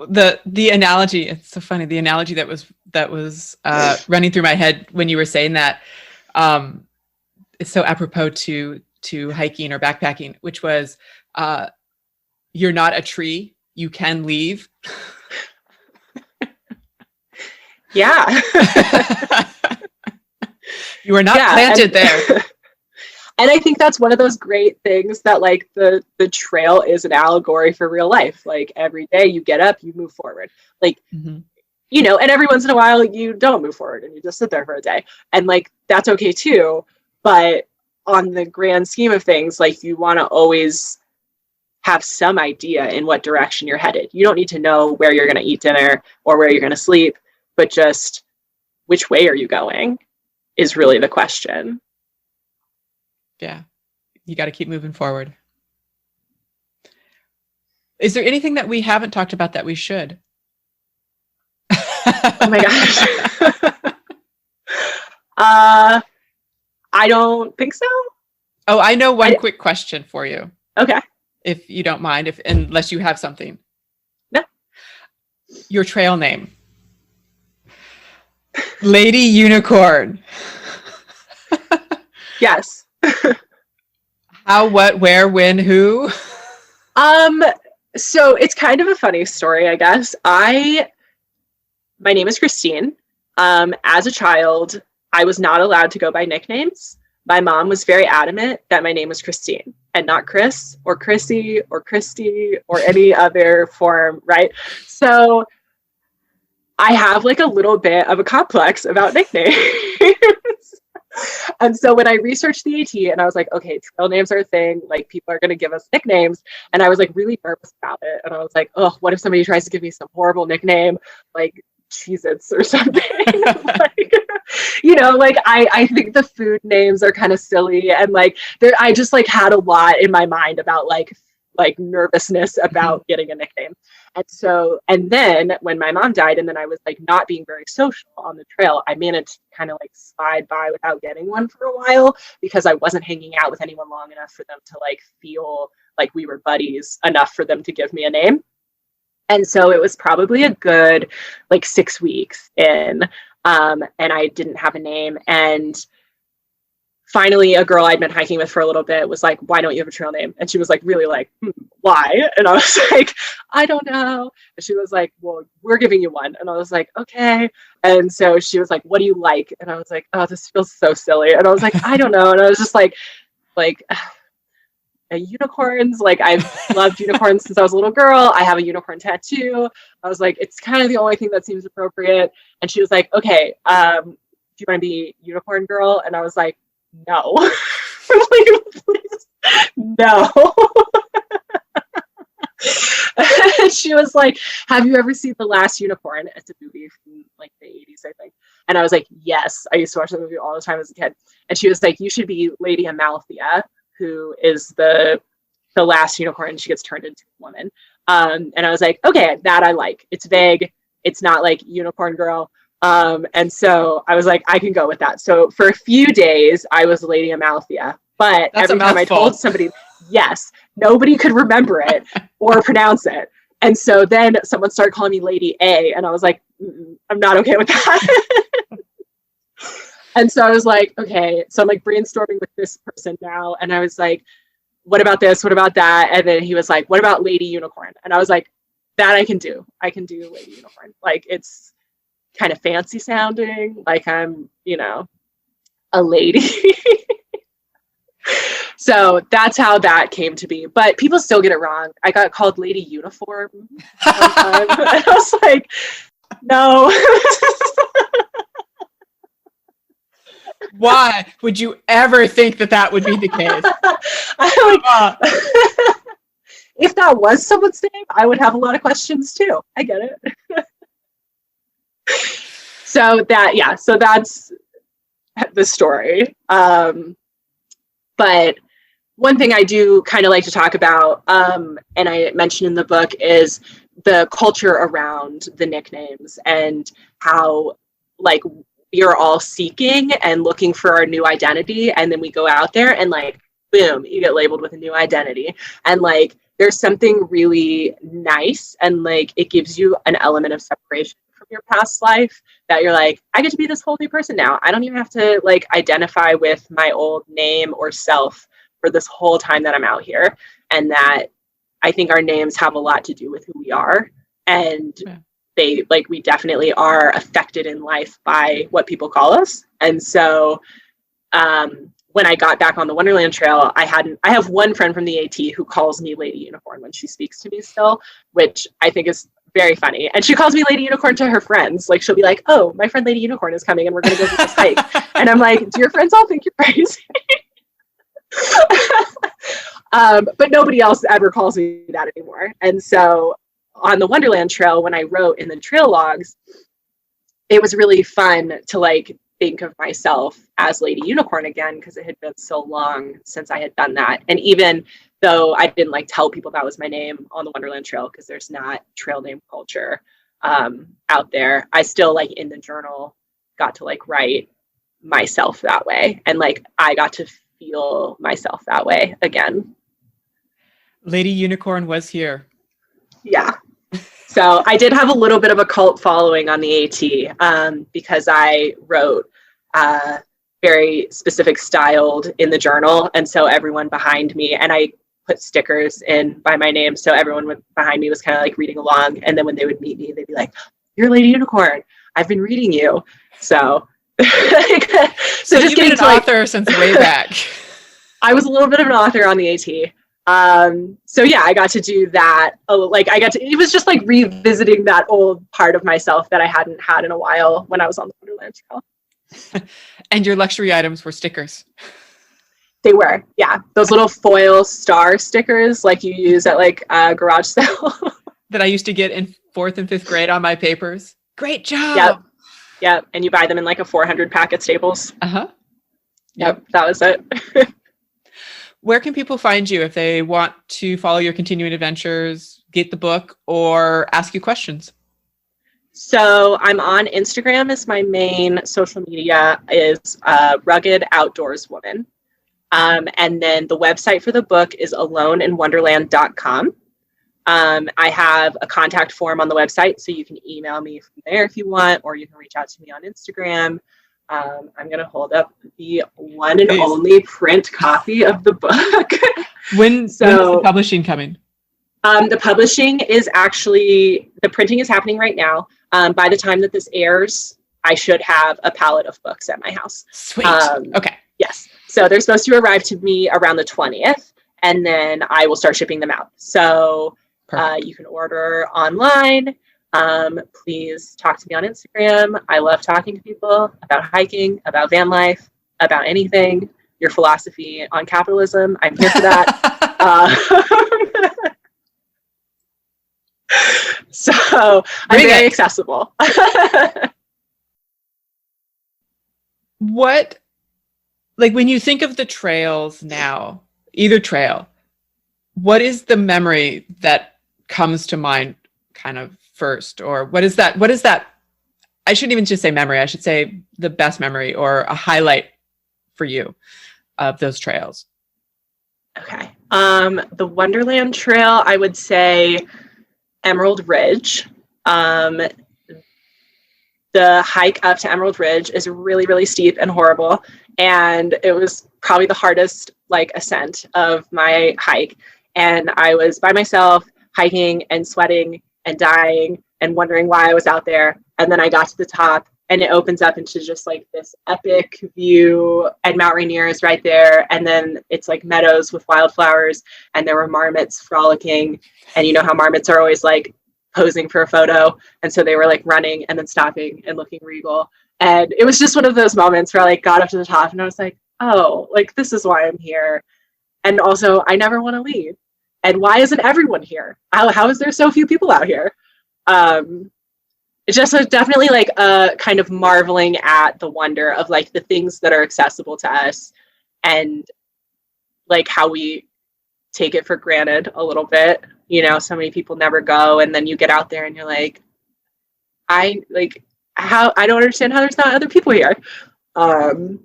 A: The analogy, it's so funny. The analogy that was running through my head when you were saying that, it's so apropos to hiking or backpacking, which was, you're not a tree, you can leave.
B: Yeah.
A: You are not planted there.
B: And I think that's one of those great things that like the trail is an allegory for real life. Like every day you get up, you move forward. Like, you know, and every once in a while you don't move forward and you just sit there for a day. And like, that's okay too. But on the grand scheme of things, like you want to always have some idea in what direction you're headed. You don't need to know where you're going to eat dinner or where you're going to sleep, but just which way are you going is really the question.
A: Yeah. You got to keep moving forward. Is there anything that we haven't talked about that we should?
B: Oh my gosh. I don't think so.
A: Oh, I know one quick question for you.
B: Okay.
A: If you don't mind, unless you have something.
B: No.
A: Your trail name. Lady Unicorn.
B: Yes.
A: How, what, where, when, who?
B: So it's kind of a funny story, I guess. My name is Christine. As a child, I was not allowed to go by nicknames. My mom was very adamant that my name was Christine and not Chris or Chrissy or Christy or any other form, right? So I have like a little bit of a complex about nicknames. And so when I researched the AT and I was like, okay, trail names are a thing, like people are going to give us nicknames. And I was like really nervous about it. And I was like, oh, what if somebody tries to give me some horrible nickname, like Cheez-Its or something? Like, you know, like I think the food names are kind of silly. And like I just like had a lot in my mind about like nervousness about getting a nickname. And then when my mom died and then I was like not being very social on the trail, I managed to kind of like slide by without getting one for a while because I wasn't hanging out with anyone long enough for them to like feel like we were buddies enough for them to give me a name. And so it was probably a good like 6 weeks in, and I didn't have a name. And finally, a girl I'd been hiking with for a little bit was like, why don't you have a trail name? And she was like, really like, why? And I was like, I don't know. And she was like, well, we're giving you one. And I was like, okay. And so she was like, what do you like? And I was like, oh, this feels so silly. And I was like, I don't know. And I was just like unicorns. Like I've loved unicorns since I was a little girl. I have a unicorn tattoo. I was like, it's kind of the only thing that seems appropriate. And she was like, okay, do you want to be unicorn girl? And I was like, no. Like, please, no. She was like, have you ever seen The Last Unicorn? It's a movie from like the 80s, I think. And I was like, yes. I used to watch that movie all the time as a kid. And she was like, you should be Lady Amalthea, who is the last unicorn. She gets turned into a woman. And I was like, okay, that I like. It's vague. It's not like unicorn girl. And so I was like, I can go with that. So for a few days, I was Lady Amalthea. But
A: That's
B: every time I told somebody, yes, nobody could remember it or pronounce it. And so then someone started calling me Lady A. And I was like, I'm not okay with that. And so I was like, okay. So I'm like brainstorming with this person now. And I was like, what about this? What about that? And then he was like, what about Lady Unicorn? And I was like, that I can do. I can do Lady Unicorn. Like it's kind of fancy sounding, like I'm, you know, a lady. So that's how that came to be. But people still get it wrong. I got called Lady Uniform one time. And I was like, no.
A: Why would you ever think that would be the case?
B: If that was someone's name, I would have a lot of questions too. I get it. So that's the story. But one thing I do kind of like to talk about, and I mentioned in the book, is the culture around the nicknames and how like we're all seeking and looking for our new identity. And then we go out there and like, boom, you get labeled with a new identity. And like, there's something really nice and like, it gives you an element of separation from your past life that you're like, I get to be this whole new person now. I don't even have to like identify with my old name or self for this whole time that I'm out here. And that I think our names have a lot to do with who we are. And we definitely are affected in life by what people call us. And so when I got back on the Wonderland Trail, I have one friend from the AT who calls me Lady Unicorn when she speaks to me still, which I think is very funny. And she calls me Lady Unicorn to her friends. Like she'll be like, oh, my friend Lady Unicorn is coming and we're going to go do this hike. And I'm like, do your friends all think you're crazy? But nobody else ever calls me that anymore. And so on the Wonderland Trail, when I wrote in the trail logs, it was really fun to like think of myself as Lady Unicorn again, because it had been so long since I had done that. And even though I didn't like tell people that was my name on the Wonderland Trail, because there's not trail name culture out there, I still like in the journal got to like write myself that way. And like I got to feel myself that way again.
A: Lady Unicorn was here.
B: Yeah. So I did have a little bit of a cult following on the AT because I wrote very specific styled in the journal. And so everyone behind me, and I put stickers in by my name. So everyone behind me was kind of like reading along. And then when they would meet me, they'd be like, "You're Lady Unicorn. I've been reading you." So,
A: so just getting an author since way back.
B: I was a little bit of an author on the AT. So yeah, I got to do that. It was just like revisiting that old part of myself that I hadn't had in a while when I was on the Wonderland Trail.
A: And your luxury items were stickers.
B: They were, yeah. Those little foil star stickers like you use at like a garage sale.
A: That I used to get in 4th and 5th grade on my papers. Great job.
B: Yep. And you buy them in like a 400 pack at Staples.
A: Uh-huh.
B: Yep, that was it.
A: Where can people find you if they want to follow your continuing adventures, get the book, or ask you questions?
B: So I'm on Instagram as my main social media is Rugged Outdoors Woman. And then the website for the book is aloneinwonderland.com. I have a contact form on the website, so you can email me from there if you want, or you can reach out to me on Instagram. I'm going to hold up the one and only print copy of the book.
A: When is the publishing coming?
B: The publishing is actually, the printing is happening right now. By the time that this airs, I should have a pallet of books at my house.
A: Sweet. Okay.
B: Yes. So they're supposed to arrive to me around the 20th, and then I will start shipping them out. So you can order online. Please talk to me on Instagram. I love talking to people about hiking, about van life, about anything, your philosophy on capitalism. I'm here for that. So I'm very accessible.
A: What, like when you think of the trails now, either trail, what is the memory that comes to mind kind of first? Or what is that? I shouldn't even just say memory. I should say the best memory or a highlight for you of those trails.
B: Okay. The Wonderland Trail, I would say Emerald Ridge. The hike up to Emerald Ridge is really, really steep and horrible. And it was probably the hardest ascent of my hike. And I was by myself hiking and sweating and dying and wondering why I was out there. And then I got to the top and it opens up into just this epic view, and Mount Rainier is right there. And then it's meadows with wildflowers, and there were marmots frolicking. And you know how marmots are always posing for a photo. And so they were running and then stopping and looking regal. And it was just one of those moments where I got up to the top and I was like, oh, this is why I'm here. And also I never want to leave. And why isn't everyone here? How is there so few people out here? It's just definitely a kind of marveling at the wonder of the things that are accessible to us, and how we take it for granted a little bit. You know, so many people never go, and then you get out there and you're I don't understand how there's not other people here. That's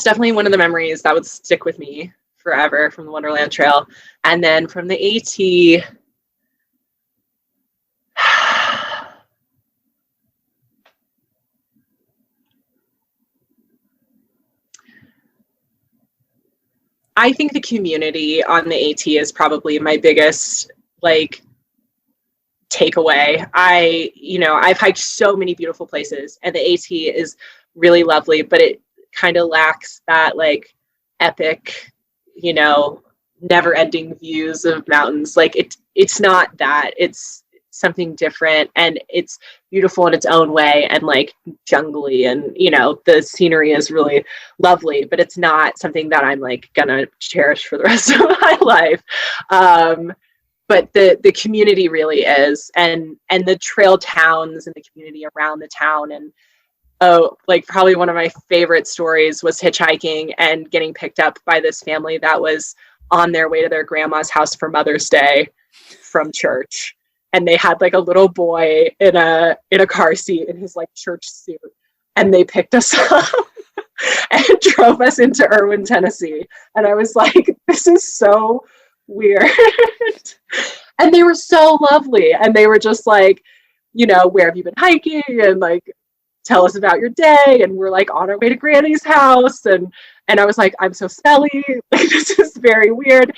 B: definitely one of the memories that would stick with me forever from the Wonderland Trail. And then from the AT, I think the community on the AT is probably my biggest takeaway. I've hiked so many beautiful places, and the AT is really lovely, but it kind of lacks that epic, never ending views of mountains. It's not that. It's something different, and it's beautiful in its own way, and jungly, and the scenery is really lovely, but it's not something that I'm gonna cherish for the rest of my life. But the community really is, and the trail towns and the community around the town, and oh, like probably one of my favorite stories was hitchhiking and getting picked up by this family that was on their way to their grandma's house for Mother's Day from church. And they had like a little boy in a car seat in his like church suit. And they picked us up and drove us into Irwin, Tennessee. And I was like, this is so weird. And they were so lovely. And they were just like, you know, where have you been hiking? And like, tell us about your day. And we're like on our way to Granny's house. And I was like, I'm so smelly. This is very weird.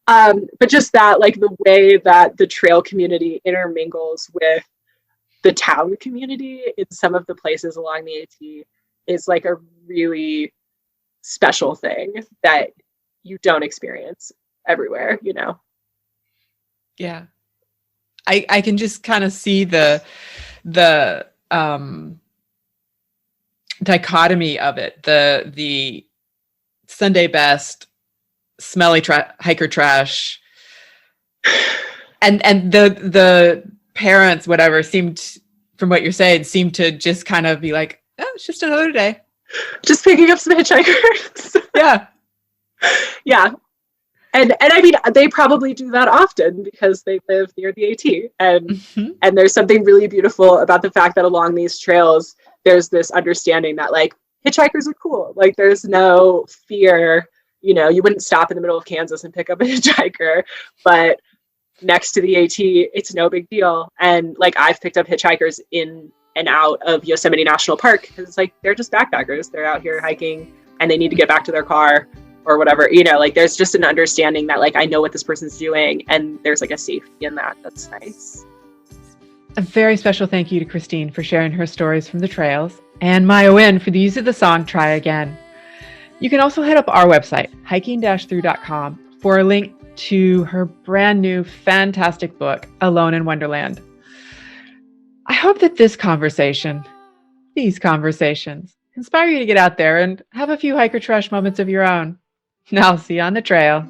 B: But just that, like the way that the trail community intermingles with the town community in some of the places along the AT is like a really special thing that you don't experience everywhere, you know?
A: Yeah. I can just kind of see the dichotomy of it. The Sunday best, smelly hiker trash, and the parents, whatever, seemed, from what you're saying, seemed to just kind of be like, oh, it's just another day.
B: Just picking up some hitchhikers.
A: Yeah.
B: Yeah. And I mean, they probably do that often because they live near the AT. And there's something really beautiful about the fact that along these trails, there's this understanding that like hitchhikers are cool. Like there's no fear, you know, you wouldn't stop in the middle of Kansas and pick up a hitchhiker, but next to the AT, it's no big deal. And like I've picked up hitchhikers in and out of Yosemite National Park because it's like they're just backpackers. They're out here hiking and they need to get back to their car or whatever, you know, like there's just an understanding that like I know what this person's doing and there's like a safety in that. That's nice.
A: A very special thank you to Christine for sharing her stories from the trails, and Maya Wynn for the use of the song Try Again. You can also head up our website, hiking-thru.com, for a link to her brand new fantastic book, Alone in Wonderland. I hope that these conversations, inspire you to get out there and have a few hiker trash moments of your own. And I'll see you on the trail.